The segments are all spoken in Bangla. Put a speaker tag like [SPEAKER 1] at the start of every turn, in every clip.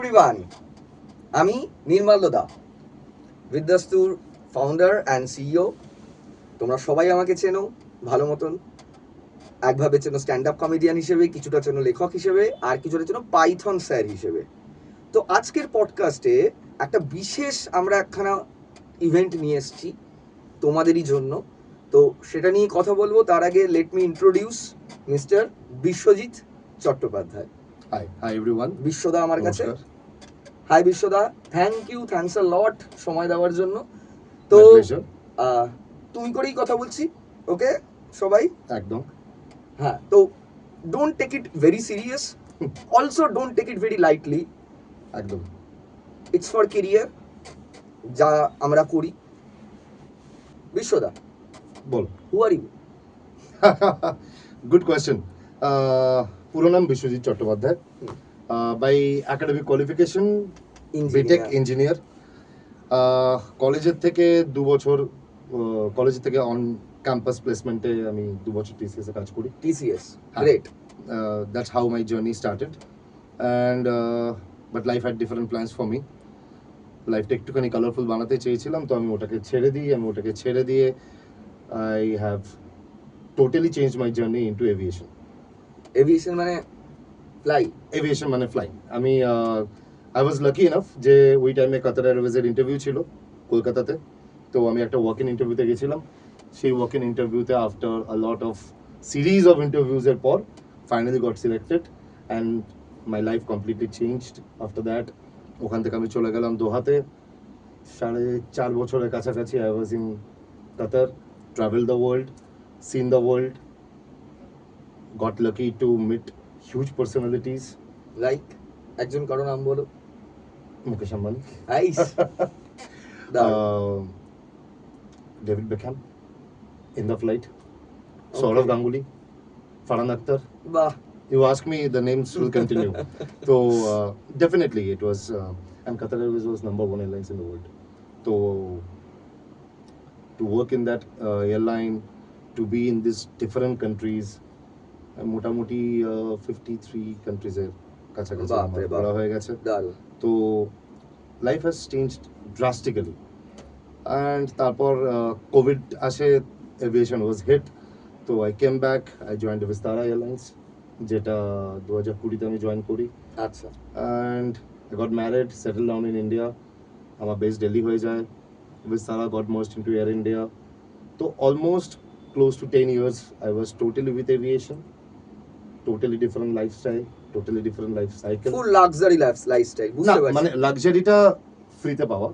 [SPEAKER 1] এভরিওয়ান, আমি নির্মাল্য দা, বিদ্যাস্তুর ফাউন্ডার অ্যান্ড সিইও। তোমরা সবাই আমাকে চেনো ভালো মতন। একভাবে চেনো স্ট্যান্ড আপ কমেডিয়ান হিসেবে, কিছুটা চেনো লেখক হিসেবে, আর কিছুটা চেনো পাইথন স্যার হিসেবে। তো আজকের পডকাস্টে একটা বিশেষ আমরা একখানা ইভেন্ট নিয়ে এসেছি তোমাদেরই জন্য। তো সেটা নিয়ে কথা বলবো। তার আগে let me introduce mister Biswajit Chattopadhyay.
[SPEAKER 2] Hi everyone.
[SPEAKER 1] বিশ্বদা আমার কাছে। হাই বিশ্বদা, থ্যাঙ্কস আ লট সময় দেওয়ার জন্য। তো তুমি করেই কথা বলছি, ওকে সবাই?
[SPEAKER 2] একদম।
[SPEAKER 1] হ্যাঁ, তো don't take it very serious, also don't take it very lightly.
[SPEAKER 2] একদম।
[SPEAKER 1] ইটস ফর কেরিয়ার, যা আমরা করি। বিশ্বদা,
[SPEAKER 2] বল।
[SPEAKER 1] Who are you?
[SPEAKER 2] Good question. পুরো নাম Biswajit Chattopadhyay. By academic qualification BTech engineer. কলেজের থেকে 2 বছর কলেজ থেকে অন ক্যাম্পাস প্লেসমেন্টে আমি 2 বছর টিসিএস এ কাজ করি।
[SPEAKER 1] TCS, great.
[SPEAKER 2] That's how my journey started, and but life had different plans for me. লাইফটা একটুখানি কালারফুল বানাতে চেয়েছিলাম, তো আমি ওটাকে ছেড়ে দিয়ে I have totally changed my journey into aviation.
[SPEAKER 1] Aviation মানে ফ্লাই?
[SPEAKER 2] এভিয়েশন মানে ফ্লাই। আমি I was lucky enough যে ওই টাইমে কাতার এয়ারওয়েজের ইন্টারভিউ ছিল কলকাতাতে। তো আমি একটা ওয়াক ইন ইন্টারভিউতে গেছিলাম। সেই ওয়াক ইন ইন্টারভিউতে after a lot of series of ইন্টারভিউজের পর finally got selected, and my life completely changed after that. ওখান থেকে আমি চলে গেলাম দোহাতে। 4.5 বছরের কাছাকাছি I was in Qatar, travel the world, seen the world, got lucky to meet huge personalities.
[SPEAKER 1] Like একজন কারো নাম বলো।
[SPEAKER 2] Mukesh Ambani, David Beckham in the flight, Saurav Ganguly, Farhan Akhtar.
[SPEAKER 1] বাহ,
[SPEAKER 2] You ask me, the names will continue. So definitely it was, and Qatar Airways was number 1 airlines in the world. So to work in that airline, to be in these different countries, মোটামুটি 53 countries এর কাছাকাছি আমার ঘোরা হয়ে গেছে। তো life has changed drastically. And তারপর কোভিড আসে, এভিয়েশন ওয়াজ হিট। তো I came back, I joined Vistara airlines, যেটা 2020-তে আমি জয়েন করি।
[SPEAKER 1] আচ্ছা।
[SPEAKER 2] And I got married, settle down in India. আমার বেস দিল্লি হয়ে যায়। Vistara goat merged into air India. তো almost close to 10 years I was totally with aviation. Totally different lifestyle, totally different life cycle.
[SPEAKER 1] Full luxury lifestyle, বুঝতে পারছি।
[SPEAKER 2] মানে লাক্সারিটা ফ্রিতে পাওয়া,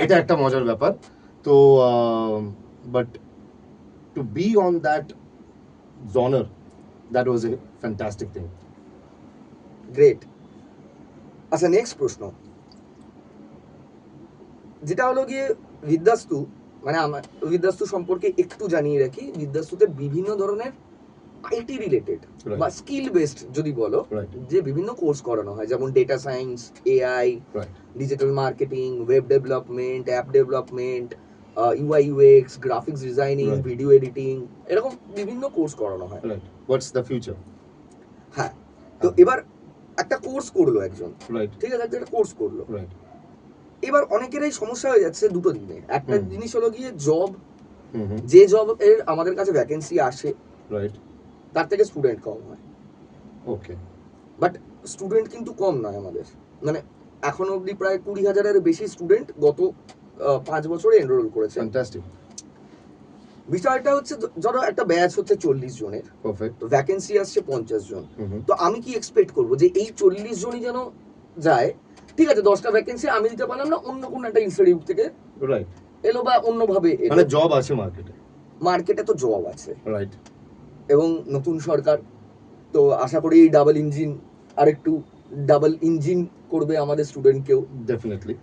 [SPEAKER 2] এটা একটা মজার ব্যাপার। তো but to be on that genre, that was a fantastic thing.
[SPEAKER 1] Great. আচ্ছা, নেক্সট প্রশ্ন যেটা হলো গিয়ে বিদ্যাস্তু, মানে আমার বিদ্যাস্তু সম্পর্কে একটু জানিয়ে রাখি। বিদ্যাস্তুতে বিভিন্ন ধরনের আইটি রিলেটেড বা স্কিল বেসড যদি বলো, যে বিভিন্ন কোর্স করানো হয়, যেমন data science, AI, digital marketing, web development, app development, UI UX, graphics designing, video editing, এরকম বিভিন্ন কোর্স করানো হয়।
[SPEAKER 2] What's the future?
[SPEAKER 1] হ্যাঁ, তো এবার একটা কোর্স করলো একজন, ঠিক আছে, একটা কোর্স করলো। এবার অনেকেরই সমস্যা হয়ে যাচ্ছে দুটো দিনে। একটা জিনিস হলো গিয়ে জব, যে জব এর আমাদের কাছে ভ্যাকেন্সি আসে তার থেকে স্টুডেন্ট কম হয়।
[SPEAKER 2] ওকে,
[SPEAKER 1] বাট স্টুডেন্ট কিন্তু কম নয় আমাদের, মানে এখন অবধি প্রায় 20,000-এর বেশি স্টুডেন্ট গত 5 বছরে এনরোল করেছে।
[SPEAKER 2] ফ্যান্টাস্টিক।
[SPEAKER 1] বিষয়টা হচ্ছে, ধরো একটা ব্যাচ হচ্ছে 40 জনের, তো ভ্যাকেন্সি আসছে 50 জন। তো আমি কি এক্সপেক্ট করবো যে এই 40 জনই যেন যায়? ঠিক আছে, 10টা ভ্যাকেন্সি আমি দিতে পারলাম না, অন্য কোনো একটা ইনস্টিটিউট থেকে এলো বা অন্যভাবে এলো।
[SPEAKER 2] মানে জব আছে মার্কেটে
[SPEAKER 1] তো জব আছে, রাইট। এবং নতুন সরকার, তো আশা করি এই ডাবল ইঞ্জিন করবে আমাদের স্টুডেন্টকেও
[SPEAKER 2] ডেফিনেটলি।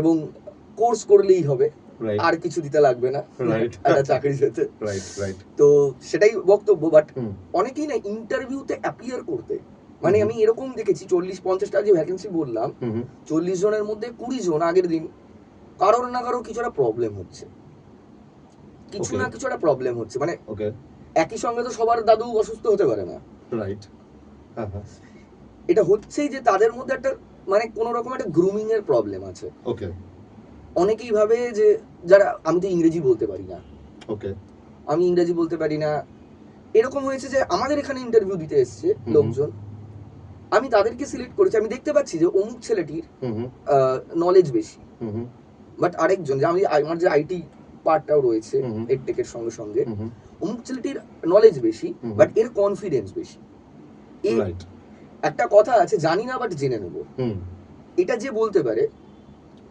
[SPEAKER 1] এবং কোর্স করলেই হবে, আর কিছু দিতে লাগবে না একটা চাকরি পেতে। তো সেটাই বক্তব্য। বাট অনেকেই না ইন্টারভিউতে অ্যাপিয়ার করতে, মানে আমি এরকম দেখেছি 40-50টা যে ভ্যাকেন্সি বললাম, 40 জনের মধ্যে 20 জন আগের দিন কারোর না কারোর কিছু একটা প্রবলেম হচ্ছে, মানে একই সঙ্গে তো সবার দাদু অসুস্থ হতে পারে না, রাইট? এটা হচ্ছেই যে তাদের মধ্যে একটা মানে কোনো রকম একটা গ্রুমিং এর প্রবলেম আছে।
[SPEAKER 2] ওকে
[SPEAKER 1] অনেকেই ভাবে যে যারা আমি তো ইংরেজি বলতে পারি না,
[SPEAKER 2] ওকে
[SPEAKER 1] আমি ইংরেজি বলতে পারি না, এরকম হয়েছে যে আমাদের এখানে ইন্টারভিউ দিতে এসছে
[SPEAKER 2] হুম।
[SPEAKER 1] লোকজন, আমি তাদেরকে সিলেক্ট করেছি, আমি দেখতে পাচ্ছি যে অমুক ছেলেটির
[SPEAKER 2] হুম হুম
[SPEAKER 1] নলেজ বেশি,
[SPEAKER 2] হুম
[SPEAKER 1] বাট আরেকজন যে আমার যে আইটি পার্টটাও রয়েছে
[SPEAKER 2] হুম হুম।
[SPEAKER 1] এডটেকের সঙ্গে সঙ্গে,
[SPEAKER 2] হুম
[SPEAKER 1] অমুক ছেলেটির নলেজ বেশি
[SPEAKER 2] হুম।
[SPEAKER 1] বাট এর কনফিডেন্স বেশি। এই
[SPEAKER 2] রাইট
[SPEAKER 1] একটা কথা আছে, জানি না বাট জেনে নেবো,
[SPEAKER 2] হুম
[SPEAKER 1] এটা যে বলতে পারে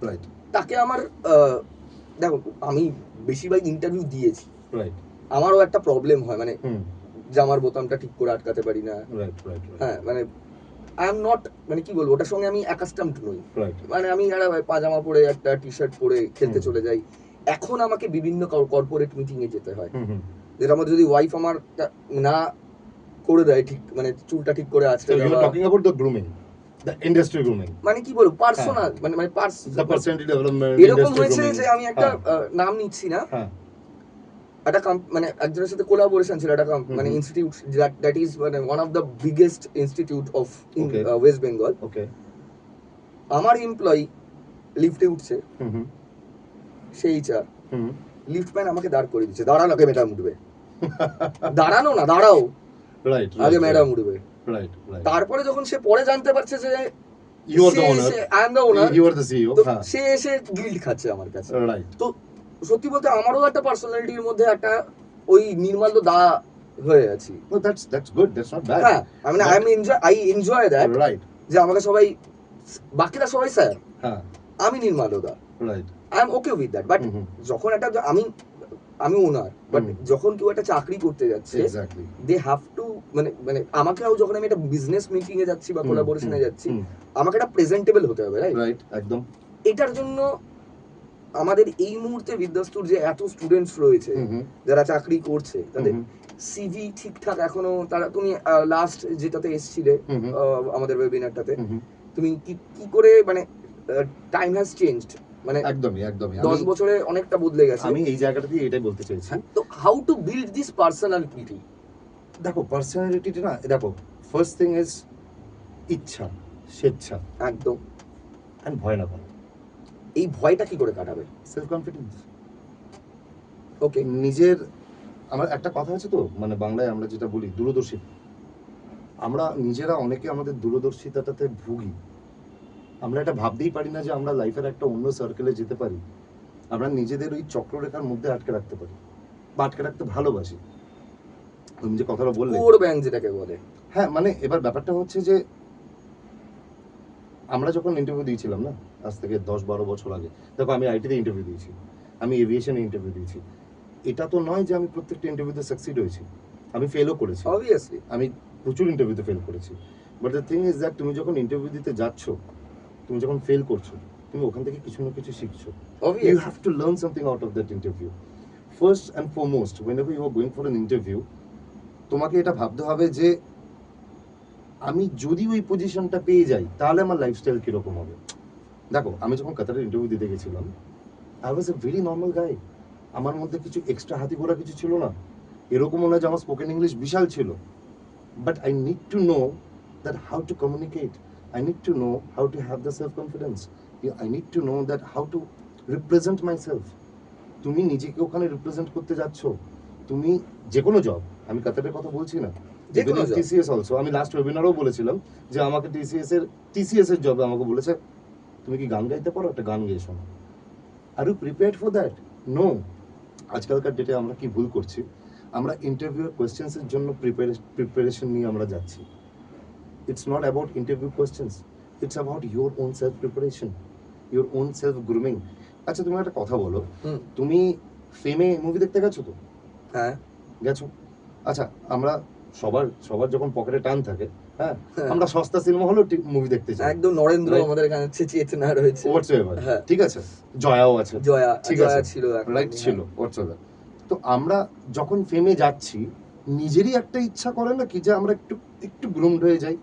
[SPEAKER 2] রাইট
[SPEAKER 1] তাকে আমার দেখো আমি বেশিরভাগ ইন্টারভিউ দিয়েছি,
[SPEAKER 2] রাইট
[SPEAKER 1] আমারও একটা প্রবলেম হয়, মানে
[SPEAKER 2] হুম
[SPEAKER 1] জামার বোতামটা ঠিক করে আটকাতে পারি না,
[SPEAKER 2] রাইট রাইট
[SPEAKER 1] হ্যাঁ মানে আই এম নট, মানে কি বলবো, ওটার সঙ্গে আমি অ্যাকাস্টমড নই,
[SPEAKER 2] রাইট
[SPEAKER 1] মানে আমি একটা পাজামা পরে একটা টি শার্ট পরে খেলতে
[SPEAKER 2] হুম।
[SPEAKER 1] চলে যাই। এখন আমাকে বিভিন্ন কর্পোরেট মিটিং এ যেতে হয়,
[SPEAKER 2] হুম হুম।
[SPEAKER 1] যেটা আমার যদি ওয়াইফ আমার না করে দেয় ঠিক, মানে চুলটা ঠিক করে
[SPEAKER 2] So
[SPEAKER 1] আছড়ে
[SPEAKER 2] you were
[SPEAKER 1] দেওয়া,
[SPEAKER 2] talking about the grooming, the industry grooming,
[SPEAKER 1] মানে কি বলবো পার্সোনাল, মানে মানে
[SPEAKER 2] the personality development,
[SPEAKER 1] এরকম
[SPEAKER 2] industry
[SPEAKER 1] হয়েছে
[SPEAKER 2] grooming.
[SPEAKER 1] যে আমি একটা
[SPEAKER 2] হ্যাঁ
[SPEAKER 1] নাম নিচ্ছি না,
[SPEAKER 2] হ্যাঁ
[SPEAKER 1] একটা মানে একজনের সাথে কোলাবোরেশন ছিল, একটা মানে
[SPEAKER 2] হুম।
[SPEAKER 1] ইনস্টিটিউট দ্যাট ইজ মানে one of the biggest institute of in
[SPEAKER 2] Okay.
[SPEAKER 1] West Bengal.
[SPEAKER 2] Okay
[SPEAKER 1] আমার এমপ্লয়ি লিফটে উঠছে,
[SPEAKER 2] হুম হুম
[SPEAKER 1] সেই চার
[SPEAKER 2] হুম
[SPEAKER 1] লিফটম্যান আমাকে দাঁড় করে দিচ্ছে, দাঁড়ানো আগে ম্যাডাম উঠবে, দাঁড়ানো না দাঁড়াও,
[SPEAKER 2] রাইট
[SPEAKER 1] আগে ম্যাডাম উঠবে।
[SPEAKER 2] রাইট রাইট
[SPEAKER 1] তারপরে যখন সে পরে জানতে পারছে যে
[SPEAKER 2] you are the owner,
[SPEAKER 1] I am the owner,
[SPEAKER 2] you are the CEO.
[SPEAKER 1] তো
[SPEAKER 2] হ্যাঁ
[SPEAKER 1] সে এসে গিল্ড খাচ্ছে আমার কাছে।
[SPEAKER 2] রাইট
[SPEAKER 1] তো সত্যি বলতে আমারও একটা পার্সোনালিটির মধ্যে একটা ওই নির্মাল্য দা হয়ে আছি।
[SPEAKER 2] no that's good, that's not bad.
[SPEAKER 1] হ্যাঁ আই এনজয় দ্যাট,
[SPEAKER 2] রাইট
[SPEAKER 1] যে আমাকে সবাই, বাকিরা সবাই স্যার,
[SPEAKER 2] হ্যাঁ
[SPEAKER 1] আমি নির্মাল্য দা,
[SPEAKER 2] right
[SPEAKER 1] I am okay with that. But
[SPEAKER 2] hmm hmm
[SPEAKER 1] যখন একটা আমি ওনার, বাট
[SPEAKER 2] হুম।
[SPEAKER 1] যখন কেউ একটা চাকরি করতে যাচ্ছে
[SPEAKER 2] এক্স্যাক্টলি
[SPEAKER 1] দে হ্যাভ টু, মানে মানে আমাকেও যখন আমি একটা বিজনেস মিটিং এ যাচ্ছি বা কোলাবোরেশনে যাচ্ছি, আমাকে একটা প্রেজেন্টেবল হতে হবে, রাইট?
[SPEAKER 2] রাইট একদম
[SPEAKER 1] এটার জন্য আমাদের এই মুহূর্তে বিদ্যাস্তুর যে এত স্টুডেন্টস রয়েছে
[SPEAKER 2] হুম হুম
[SPEAKER 1] যারা চাকরি করছে, তাদের
[SPEAKER 2] হুম
[SPEAKER 1] সিভি ঠিকঠাক এখনো, তারা তুমি লাস্ট যেটাতে এসছিলে
[SPEAKER 2] হুম হুম
[SPEAKER 1] আমাদের ওয়েবিনারটাতে,
[SPEAKER 2] হুম হুম।
[SPEAKER 1] তুমি কি করে মানে টাইম হ্যাজ চেঞ্জড, মানে
[SPEAKER 2] একদমই একদমই
[SPEAKER 1] 10 বছরে অনেকটা বদলে গেছে।
[SPEAKER 2] আমি এই জায়গাটা দিয়ে এটাই বলতে চাইছি।
[SPEAKER 1] তো how to build this personality?
[SPEAKER 2] দেখো পার্সোনালিটিটা না, দেখো ফার্স্ট থিং ইজ ইচ্ছা, স্বেচ্ছা
[SPEAKER 1] একদম।
[SPEAKER 2] এন্ড ভয় না পাওয়া,
[SPEAKER 1] এই ভয়টা কি করে কাটাবে?
[SPEAKER 2] Self confidence.
[SPEAKER 1] ওকে,
[SPEAKER 2] নিজের, আমার একটা কথা আছে তো, মানে বাংলায় আমরা যেটা বলি দূরদর্শিতা, আমরা নিজেরা অনেকে আমাদের দূরদর্শিতাটাতে ভুগি। আমরা এটা ভাবতেই পারি না যে আমরা লাইফের একটা অন্য সার্কেলে যেতে পারি। আমরা নিজেদের ওই চক্ররেখার মধ্যে আটকে রাখতে পারি বা আটকে রাখতে ভালোবাসি। তুমি যে কথাটা বললে,
[SPEAKER 1] কোর ব্যাংক যেটাকে বলে,
[SPEAKER 2] হ্যাঁ মানে এবার ব্যাপারটা হচ্ছে যে আমরা যখন ইন্টারভিউ দিয়েছিলাম না, আজ থেকে 10-12 বছর আগে, দেখো আমি আইটিতে ইন্টারভিউ দিয়েছি, আমি এভিয়েশনে ইন্টারভিউ দিয়েছি। এটা তো নয় যে আমি প্রত্যেকটা ইন্টারভিউতে সাকসিড হয়েছি, আমি ফেলও করেছি,
[SPEAKER 1] অবভিয়াসলি।
[SPEAKER 2] আমি প্রচুর ইন্টারভিউতে ফেল করেছি। But the thing is that তুমি যখন ইন্টারভিউ দিতে যাচ্ছ, তুমি যখন ফেল করছো, তুমি ওখান থেকে কিছু না কিছু শিখছো। You
[SPEAKER 1] obviously
[SPEAKER 2] have to learn something out of that interview. First and foremost, whenever you are going for an interview, তোমাকে এটা ভাবতে হবে যে আমি যদি ওই পজিশনটা পেয়ে যাই তাহলে আমার লাইফস্টাইল কিরকম হবে। দেখো আমি যখন কাতারের ইন্টারভিউ দিতে গেছিলাম, I was a very normal guy. আমার মধ্যে কিছু এক্সট্রা হাতি ঘোড়া কিছু ছিল না, এরকমও না যে আমার স্পোকেন ইংলিশ বিশাল ছিল। But I need to know that how to communicate, I need to know how to have the self confidence, I need to know that how to represent my self. তুমি নিজেকে ওখানে রিপ্রেজেন্ট করতে যাচ্ছ, তুমি যে কোনো জব, আমি কাতারের কথা বলছি না,
[SPEAKER 1] যে কোনো job।
[SPEAKER 2] টিসিএস অলসো, আমি লাস্ট ওয়েবিনারেও বলেছিলাম যে আমাকে টিসিএস এর জবে আমাকে বলেছে তুমি কি গান গাইতে পারো, একটা গান গেয়ে শোনো। Are you prepared for that? No. আজকালকার ডেটে আমরা কি ভুল করছি, আমরা ইন্টারভিউ কোয়েশ্চেন্স এর জন্য প্রিপারেশন নিয়ে আমরা যাচ্ছি। It's not about interview questions, it's about your own self preparation, your own self grooming. আচ্ছা তুমি একটা কথা বলো,
[SPEAKER 1] হুম।
[SPEAKER 2] তুমি ফেমে মুভি দেখতে গেছো তো?
[SPEAKER 1] হ্যাঁ
[SPEAKER 2] গেছো। আচ্ছা আমরা সবার যখন পকেটে টান থাকে, হ্যাঁ,
[SPEAKER 1] হ্যাঁ।
[SPEAKER 2] আমরা সস্তা সিনেমা হলেও মুভি দেখতে চাই,
[SPEAKER 1] একদম, নরেন্দ্র
[SPEAKER 2] Right.
[SPEAKER 1] আমাদের এখানে চেতনা রয়েছে,
[SPEAKER 2] হোয়াটসঅ্যাপ,
[SPEAKER 1] হ্যাঁ।
[SPEAKER 2] ঠিক আছে, জয়াও আছে,
[SPEAKER 1] জয়া
[SPEAKER 2] ঠিক
[SPEAKER 1] জয়া
[SPEAKER 2] আছে,
[SPEAKER 1] ছিল এখন,
[SPEAKER 2] রাইট
[SPEAKER 1] হ্যাঁ।
[SPEAKER 2] ছিল হোয়াটসঅ্যাপ। তো আমরা যখন ফেমে যাচ্ছি, নিজেরই একটা ইচ্ছা করে না কি যে আমরা একটু একটু গ্রুমড হয়ে যাই।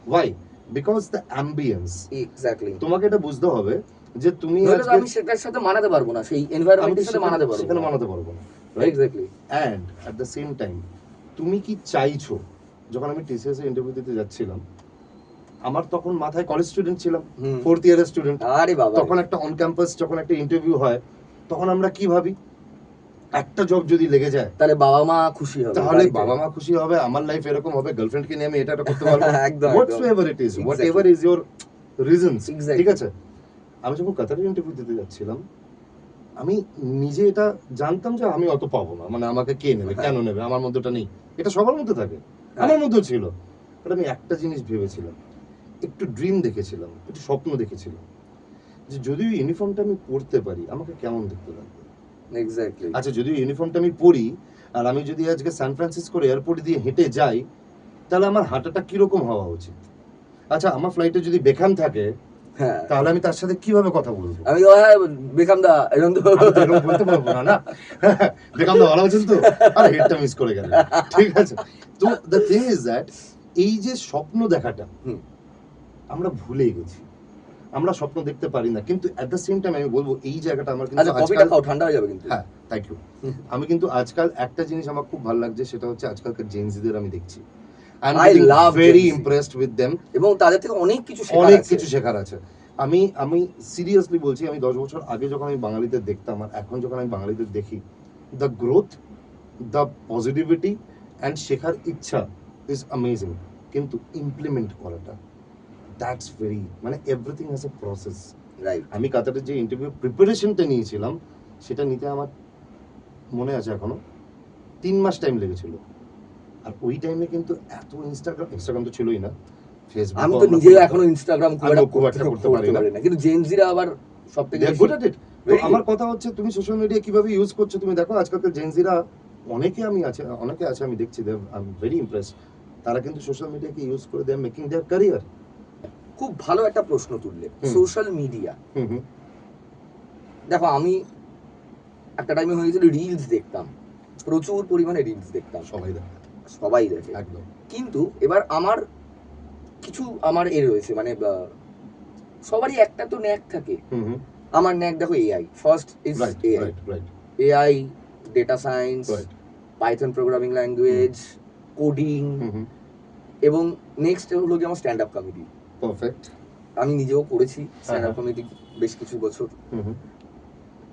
[SPEAKER 2] Why? Because the ambience.
[SPEAKER 1] Exactly.
[SPEAKER 2] তোমাকে এটা বুঝতে হবে যে তুমি
[SPEAKER 1] নইলে তো
[SPEAKER 2] আজকে,
[SPEAKER 1] আমি সেটার সাথে মানাতে পারবো না, সেই
[SPEAKER 2] আমি
[SPEAKER 1] এনভায়রনমেন্টের সাথে মানাতে পারবো
[SPEAKER 2] সেখানে
[SPEAKER 1] না।
[SPEAKER 2] মানাতে পারবো না, right?
[SPEAKER 1] Exactly.
[SPEAKER 2] And at the same time তুমি কি চাইছো। যখন আমি টিসিএস এ ইন্টারভিউ দিতে যাচ্ছিলাম, আমার তখন মাথায় কলেজ স্টুডেন্ট ছিলাম,
[SPEAKER 1] হুম।
[SPEAKER 2] 4th ইয়ারের স্টুডেন্ট।
[SPEAKER 1] আরে বাবা,
[SPEAKER 2] তখন একটা অন ক্যাম্পাস যখন একটা ইন্টারভিউ হয়, তখন আমরা কি ভাবি, একটা জব যদি লেগে যায়
[SPEAKER 1] তাহলে বাবা মা খুশি হবে,
[SPEAKER 2] তাহলে
[SPEAKER 1] বাড়িতে।
[SPEAKER 2] বাবা মা খুশি হবে, আমার লাইফ এরকম হবে, গার্লফ্রেন্ডকে নিয়ে আমি এটা করতে পারবো,
[SPEAKER 1] একদম
[SPEAKER 2] হোয়াটস
[SPEAKER 1] একদম।
[SPEAKER 2] Ever it is, what ever is your reasons.
[SPEAKER 1] Exactly.
[SPEAKER 2] ঠিক আছে, আমি যখন কাতারের ইন্টারভিউ দিতে যাচ্ছিলাম, আমি নিজে এটা জানতাম যে আমি অত পাবো না, মানে আমাকে কে নেবে,
[SPEAKER 1] হ্যাঁ।
[SPEAKER 2] কেন নেবে, আমার মধ্যে ওটা নেই, এটা সবার মধ্যে থাকে, আমার মধ্যেও ছিল। বাট আমি একটা জিনিস ভেবেছিলাম, একটু ড্রিম দেখেছিলাম, একটু স্বপ্ন দেখেছিলাম, যে যদি ইউনিফর্মটা আমি পরতে পারি আমাকে কেমন দেখতে লাগবে।
[SPEAKER 1] এক্স্যাক্টলি।
[SPEAKER 2] আচ্ছা, যদি ইউনিফর্মটা আমি পরি আর আমি যদি আজকে সান ফ্রান্সিসকোর এয়ারপোর্ট দিয়ে হেঁটে যাই, তাহলে আমার হাঁটাটা কিরকম হওয়া উচিত। আচ্ছা, আমার ফ্লাইটে যদি বেখাম থাকে,
[SPEAKER 1] হ্যাঁ,
[SPEAKER 2] তাহলে আমি তার সাথে কিভাবে কথা বলবো।
[SPEAKER 1] আমি তো হ্যাঁ বেকাম দা এরকম তো
[SPEAKER 2] আমি তো এরকম বলতে পারবো না, না বেখাম দা ভালো আছেন তো, আরে হেডটা মিস করে গেল। ঠিক আছে, তো দ্য থিং ইজ দ্যাট এই যে স্বপ্ন দেখাটা
[SPEAKER 1] হুম।
[SPEAKER 2] আমরা ভুলে গেছি, আমরা স্বপ্ন দেখতে পারি না, কিন্তু এট দ্য সেম টাইম আমি বলবো এই জায়গাটা আমার কিন্তু
[SPEAKER 1] আচ্ছা, কফিটা
[SPEAKER 2] আজকাল,
[SPEAKER 1] খাও, ঠান্ডা হয়ে যাবে কিন্তু।
[SPEAKER 2] হ্যাঁ থ্যাংক ইউ,
[SPEAKER 1] হুম।
[SPEAKER 2] আমি কিন্তু আজকাল একটা জিনিস আমার খুব ভালো লাগছে, সেটা হচ্ছে আজকালকার জেনজিদের আমি দেখছি, I
[SPEAKER 1] I
[SPEAKER 2] am
[SPEAKER 1] love
[SPEAKER 2] very
[SPEAKER 1] Gen Z.
[SPEAKER 2] Impressed with them,
[SPEAKER 1] এবং তাদের থেকে অনেক কিছু শেখার
[SPEAKER 2] অনেক
[SPEAKER 1] আছে।
[SPEAKER 2] কিছু শেখার আছে। আমি সিরিয়াসলি বলছি, আমি 10 বছর আগে যখন আমি বাঙালিদের দেখতাম আর এখন যখন আমি বাঙালিদের দেখি, the growth, the positivity and শেখার ইচ্ছা ইজ অ্যামেজিং, কিন্তু ইমপ্লিমেন্ট করাটা, দ্যাটস ভেরি, মানে everything has a process.
[SPEAKER 1] Right.
[SPEAKER 2] আমি কাতারের যে ইন্টারভিউ প্রিপারেশনটা নিয়েছিলাম, সেটা নিতে আমার মনে আছে এখনো 3 মাস টাইম লেগেছিল। আর ওই টাইমে কিন্তু এত ইনস্টাগ্রাম তো ছিলই না, ফেসবুক,
[SPEAKER 1] আমি তো নিজেও এখনো ইনস্টাগ্রাম খুব একটা করতে পারি না, কিন্তু জেনজিরা আবার সবথেকে
[SPEAKER 2] গুড এট ইট। তো
[SPEAKER 1] Very
[SPEAKER 2] আমার
[SPEAKER 1] good.
[SPEAKER 2] কথা হচ্ছে, তুমি সোশ্যাল মিডিয়া কিভাবে ইউজ করছো, তুমি দেখো আজকালকার জেনজিরা অনেকে আছে আমি দেখছি, আই এম ভেরি ইমপ্রেসড, তারা কিন্তু সোশ্যাল মিডিয়াকে ইউজ করে দে আর মেকিং দেয়ার ক্যারিয়ার।
[SPEAKER 1] খুব ভালো একটা প্রশ্ন তুললে,
[SPEAKER 2] হুম।
[SPEAKER 1] Social media.
[SPEAKER 2] হুম হুম।
[SPEAKER 1] দেখো, আমি একটা টাইমে হয়েছিল রিলস দেখতাম, প্রচুর পরিমাণে রিলস দেখতাম,
[SPEAKER 2] সবাই দেখে,
[SPEAKER 1] সবাই দেখে।
[SPEAKER 2] একদম।
[SPEAKER 1] কিন্তু এবার আমার কিছু রয়েছে, মানে সবারই একটা তো ন্যাক থাকে।
[SPEAKER 2] হুম হুম।
[SPEAKER 1] আমার ন্যাক দেখো AI, first is
[SPEAKER 2] right
[SPEAKER 1] AI,
[SPEAKER 2] right right
[SPEAKER 1] AI, data science,
[SPEAKER 2] right.
[SPEAKER 1] Python programming language, coding,
[SPEAKER 2] hmm hmm.
[SPEAKER 1] এবং নেক্সট হলো কি আমার স্ট্যান্ড আপ কমেডি।
[SPEAKER 2] পারফেক্ট।
[SPEAKER 1] আমি নিজেও করেছি স্ট্যান্ড আপ
[SPEAKER 2] হ্যাঁ।
[SPEAKER 1] কমেডি বেশ কিছু বছর।
[SPEAKER 2] হুম হুম।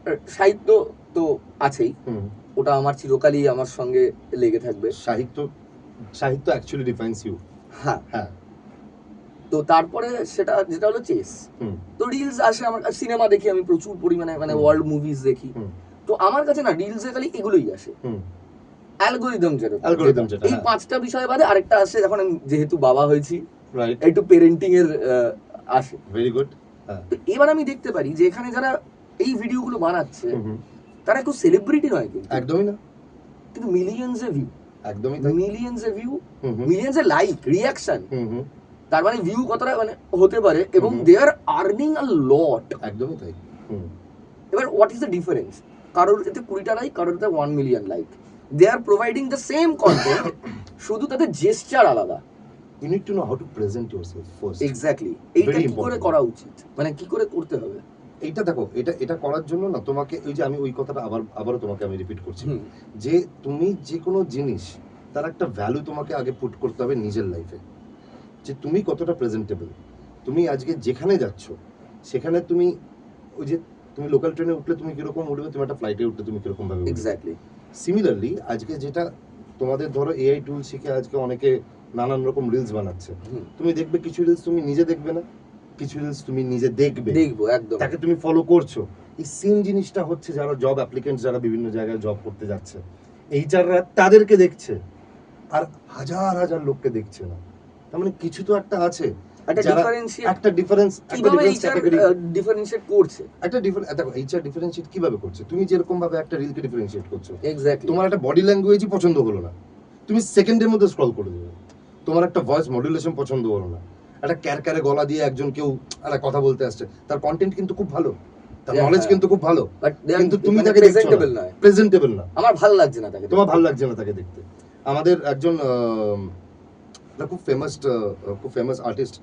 [SPEAKER 1] আর সাহিত্য তো আছেই,
[SPEAKER 2] হুম।
[SPEAKER 1] ওটা আমার চিরকালই আমার সঙ্গে লেগে থাকবে।
[SPEAKER 2] সাহিত্য অ্যাকচুয়ালি ডিফাইন্স ইউ।
[SPEAKER 1] হ্যাঁ,
[SPEAKER 2] হ্যাঁ।
[SPEAKER 1] তো তারপরে যেটা হলো চেস।
[SPEAKER 2] হুম
[SPEAKER 1] তো রিলস আসে, আমার সিনেমা দেখি আমি প্রচুর পরিমাণে, মানে
[SPEAKER 2] হুম।
[SPEAKER 1] ওয়ার্ল্ড মুভিজ দেখি।
[SPEAKER 2] হুম
[SPEAKER 1] তো আমার কাছে না রিলসে খালি এগুলোই আসে,
[SPEAKER 2] হুম।
[SPEAKER 1] অ্যালগোরিদম
[SPEAKER 2] Algorithm যেটা,
[SPEAKER 1] এই
[SPEAKER 2] হ্যাঁ।
[SPEAKER 1] 5টা বিষয় বাদে আরেকটা আসে, যখন আমি যেহেতু বাবা হয়েছি
[SPEAKER 2] রাইট,
[SPEAKER 1] একটু পেরেন্টিং এর আসে।
[SPEAKER 2] Very good. হ্যাঁ।
[SPEAKER 1] তো এবার আমি দেখতে পারি যে এখানে যারা এই ভিডিওগুলো বানাচ্ছে
[SPEAKER 2] হুম হুম।
[SPEAKER 1] তারা একটু সেলিব্রিটি নয় কিন্তু,
[SPEAKER 2] একদমই না,
[SPEAKER 1] কিন্তু মিলিয়ন্স এ ভিউ,
[SPEAKER 2] একদমই তাই।
[SPEAKER 1] Millions a view,
[SPEAKER 2] hmm hmm.
[SPEAKER 1] Millions a like, reaction.
[SPEAKER 2] Hmm hmm.
[SPEAKER 1] তার মানে ভিউ কতটা মানে হতে পারে, এবং
[SPEAKER 2] হুম।
[SPEAKER 1] দে আর আর্নিং আ লট।
[SPEAKER 2] একদমই তাই। হুম।
[SPEAKER 1] এবার হোয়াট ইজ দ্য ডিফারেন্স? কারোর এতে 20টা লাইক, কারোর এতে 1 million like. They are providing the same content, শুধু তাদের জেস্টার আলাদা।
[SPEAKER 2] You need to know how to present yourself first.
[SPEAKER 1] Exactly, এইটা
[SPEAKER 2] Very
[SPEAKER 1] কি করে
[SPEAKER 2] important.
[SPEAKER 1] করা উচিত, মানে কি করে করতে হবে?
[SPEAKER 2] এইটা দেখো, এটা করার জন্য না তোমাকে, ওই যে আমি ওই কথাটা আবারও তোমাকে আমি রিপিট করছি,
[SPEAKER 1] হুম,
[SPEAKER 2] যে তুমি যে কোনো জিনিস তার একটা ভ্যালু তোমাকে আগে পুট করতে হবে নিজের লাইফে, যে তুমি কতটা প্রেজেন্টেবল। তুমি আজকে যেখানে যাচ্ছ সেখানে তুমি, ওই যে তুমি লোকাল ট্রেনে উঠলে তুমি কিরকম উঠবে, তুমি একটা ফ্লাইটে উঠলে তুমি কিরকম ভাবে উঠবে।
[SPEAKER 1] এক্স্যাক্টলি।
[SPEAKER 2] সিমিলারলি আজকে যেটা তোমাদের ধরো এআই টুল শিখে আজকে অনেকে নানান রকম রিলস বানাচ্ছে,
[SPEAKER 1] হুম,
[SPEAKER 2] তুমি দেখবে কিছু রিলস তুমি নিজে দেখবে না, কিছু রিলস তুমি নিজে দেখবে,
[SPEAKER 1] দেখবো একদম।
[SPEAKER 2] তাকে তুমি ফলো করছো। এই সেম জিনিসটা হচ্ছে যারা জব অ্যাপ্লিকেন্ট, যারা বিভিন্ন জায়গায় জব করতে যাচ্ছে, এইচআররা তাদেরকে দেখছে আর হাজার হাজার লোককে দেখছে না। তার মানে কিছু তো একটা আছে,
[SPEAKER 1] একটা
[SPEAKER 2] যারা
[SPEAKER 1] ডিফারেন্সিয়েট,
[SPEAKER 2] একটা ডিফারেন্স
[SPEAKER 1] কিভাবে এইচআর ডিফারেন্সিয়েট করছে?
[SPEAKER 2] একটা দেখো এইচআর ডিফারেন্সিয়েট কিভাবে করছে, তুমি যেরকম ভাবে একটা রিলকে ডিফারেন্সিয়েট করছো,
[SPEAKER 1] এক্স্যাক্টলি।
[SPEAKER 2] তোমার একটা বডি ল্যাঙ্গুয়েজই পছন্দ হলো না, তুমি সেকেন্ডের মধ্যে স্ক্রল করে দেবে। তোমার একটা ভয়েস মডুলেশন পছন্দ হলো না, একটা ক্যারক্যারে গলা দিয়ে একজন কেউ একটা কথা বলতে আসছে, তার কন্টেন্ট কিন্তু খুব ভালো, তার
[SPEAKER 1] Yeah,
[SPEAKER 2] নলেজ
[SPEAKER 1] হ্যাঁ।
[SPEAKER 2] কিন্তু খুব ভালো,
[SPEAKER 1] বাট
[SPEAKER 2] কিন্তু তুমি তাকে
[SPEAKER 1] প্রেজেন্টেবল নয়,
[SPEAKER 2] প্রেজেন্টেবল না,
[SPEAKER 1] আমার ভালো লাগছে না তাকে,
[SPEAKER 2] তোমার ভালো লাগছে না তাকে দেখতে। আমাদের একজন খুব ফেমাস আর্টিস্ট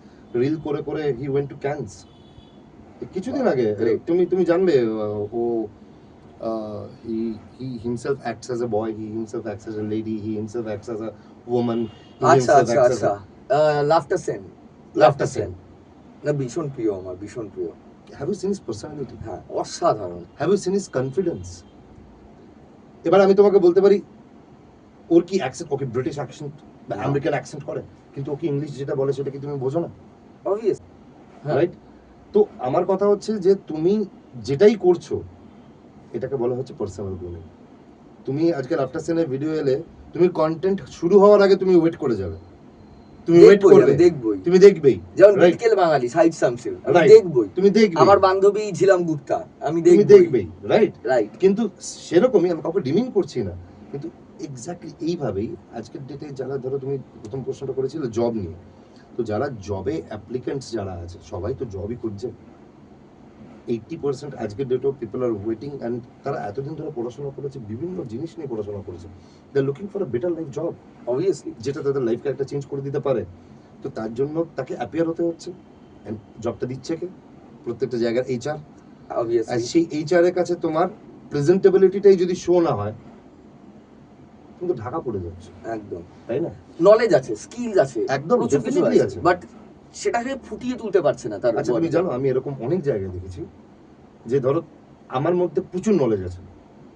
[SPEAKER 2] রিল করে করে হি ওয়েন্ট টু ক্যান্স কিছুদিন আগে।
[SPEAKER 1] Great.
[SPEAKER 2] তুমি জানবে, ও he himself acts as a boy, he himself acts as a lady, he himself acts as a woman, he
[SPEAKER 1] আচ্ছা
[SPEAKER 2] himself
[SPEAKER 1] আচ্ছা
[SPEAKER 2] acts as
[SPEAKER 1] আচ্ছা,
[SPEAKER 2] a,
[SPEAKER 1] laughter Sen.
[SPEAKER 2] Laughter Sen.
[SPEAKER 1] না ভীষণ প্রিয়, আমার ভীষণ প্রিয়।
[SPEAKER 2] Have you seen his personality?
[SPEAKER 1] হ্যাঁ, অসাধারণ।
[SPEAKER 2] Have you seen his confidence? এবার আমি তোমাকে বলতে পারি ওর কি অ্যাকসেন্ট, ওকে ব্রিটিশ অ্যাকসেন্ট বা
[SPEAKER 1] না।
[SPEAKER 2] আমেরিকান অ্যাকসেন্ট করে, কিন্তু ওকে ইংলিশ যেটা বলে সেটা কি তুমি বোঝো না?
[SPEAKER 1] অবভিয়াস। হ্যাঁ।
[SPEAKER 2] রাইট? তো আমার কথা হচ্ছে যে তুমি যেটাই করছো এটাকে বলা হচ্ছে পার্সোনাল গ্রুমিং। তুমি আজকে লাফটার সেনের ভিডিও এলে তুমি কন্টেন্ট শুরু হওয়ার আগে তুমি ওয়েট করে যাবে, তুমি ওয়েট
[SPEAKER 1] দেখবই,
[SPEAKER 2] করবে,
[SPEAKER 1] আমি দেখবই।
[SPEAKER 2] তুমি দেখবেই,
[SPEAKER 1] যেমন
[SPEAKER 2] রাইট?
[SPEAKER 1] বিটকেল বাঙালি সাইদ শামসুর, আমি
[SPEAKER 2] Right.
[SPEAKER 1] দেখবই।
[SPEAKER 2] তুমি দেখবে,
[SPEAKER 1] আমার বান্ধবী ঝিলাম গুপ্তা, আমি
[SPEAKER 2] তুমি
[SPEAKER 1] দেখবই।
[SPEAKER 2] দেখবেই, রাইট?
[SPEAKER 1] রাইট।
[SPEAKER 2] কিন্তু সেরকমই আমি কাউকে ডিমিন করছি না, কিন্তু এক্স্যাক্টলি এইভাবেই আজকের ডেটে যারা, ধরো তুমি প্রথম প্রশ্নটা করেছিলে জব নিয়ে, তো যারা জবে অ্যাপ্লিকেন্টস যারা আছে সবাই তো জবই খুঁজছে। 80% আজকের ডেটেও পিপল আর ওয়েটিং, অ্যান্ড তারা এতদিন ধরে পড়াশোনা করেছে, বিভিন্ন জিনিস নিয়ে পড়াশোনা করেছে, they are looking for a better life job,
[SPEAKER 1] obviously.
[SPEAKER 2] যেটা তাদের লাইফকে একটা চেঞ্জ করে দিতে পারে। তো তার জন্য তাকে অ্যাপিয়ার হতে হচ্ছে, অ্যান্ড জবটা দিচ্ছে কে? প্রত্যেকটা জায়গার এইচআর। আর
[SPEAKER 1] অবভিয়াসলি।
[SPEAKER 2] সেই এইচআর এর কাছে তোমার প্রেজেন্টেবিলিটিটাই যদি শো না হয়, তুমি তো ঢাকা পড়ে যাচ্ছ,
[SPEAKER 1] একদম।
[SPEAKER 2] তাই না?
[SPEAKER 1] নলেজ আছে, স্কিলস আছে,
[SPEAKER 2] একদম,
[SPEAKER 1] প্রচুর কিছু
[SPEAKER 2] definitely
[SPEAKER 1] আছে,
[SPEAKER 2] আছে।
[SPEAKER 1] বাট সেটাকে ফুটিয়ে তুলতে পারছে না তার।
[SPEAKER 2] আচ্ছা তুমি জানো আমি এরকম অনেক জায়গায় দেখেছি যে ধরো আমার মধ্যে প্রচুর নলেজ আছে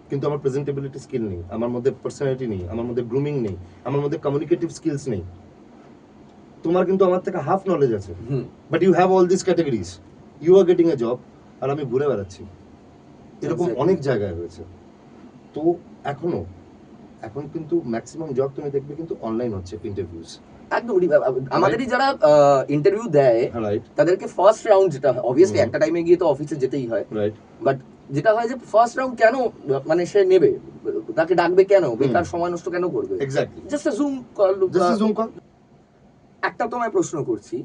[SPEAKER 2] কিন্তু আমার প্রেজেন্টেবিলিটি স্কিল নেই, আমার মধ্যে পার্সোনালিটি নেই, আমার মধ্যে গ্রুমিং নেই, আমার মধ্যে কমিউনিকেটিভ স্কিলস নেই। তোমার কিন্তু আমার থেকে হাফ নলেজ আছে,
[SPEAKER 1] hmm.
[SPEAKER 2] But you have all this categories, you are getting a job, আর আমি ঘুরে বেড়াচ্ছি। এরকম
[SPEAKER 1] Exactly.
[SPEAKER 2] অনেক জায়গায় হয়েছে। তো এখন কিন্তু ম্যাক্সিমাম জব তুমি দেখবে কিন্তু অনলাইন হচ্ছে, ইন্টারভিউস।
[SPEAKER 1] একদম আমাদেরই যারা ইন্টারভিউ দেয়
[SPEAKER 2] রাইট,
[SPEAKER 1] তাদেরকে ফার্স্ট রাউন্ড যেটা অবভিয়াসলি
[SPEAKER 2] হুম।
[SPEAKER 1] একটা টাইমে গিয়ে তো অফিসে যেতেই হয়,
[SPEAKER 2] রাইট,
[SPEAKER 1] বাট যেটা হয় যে ফার্স্ট রাউন্ড কেন মানে সে নেবে, তাকে ডাকবে কেন, বেকার সময় নষ্ট কেন করবে?
[SPEAKER 2] Exactly,
[SPEAKER 1] just zoom call.
[SPEAKER 2] Just zoom call.
[SPEAKER 1] একটা তোমায় প্রশ্ন করছি,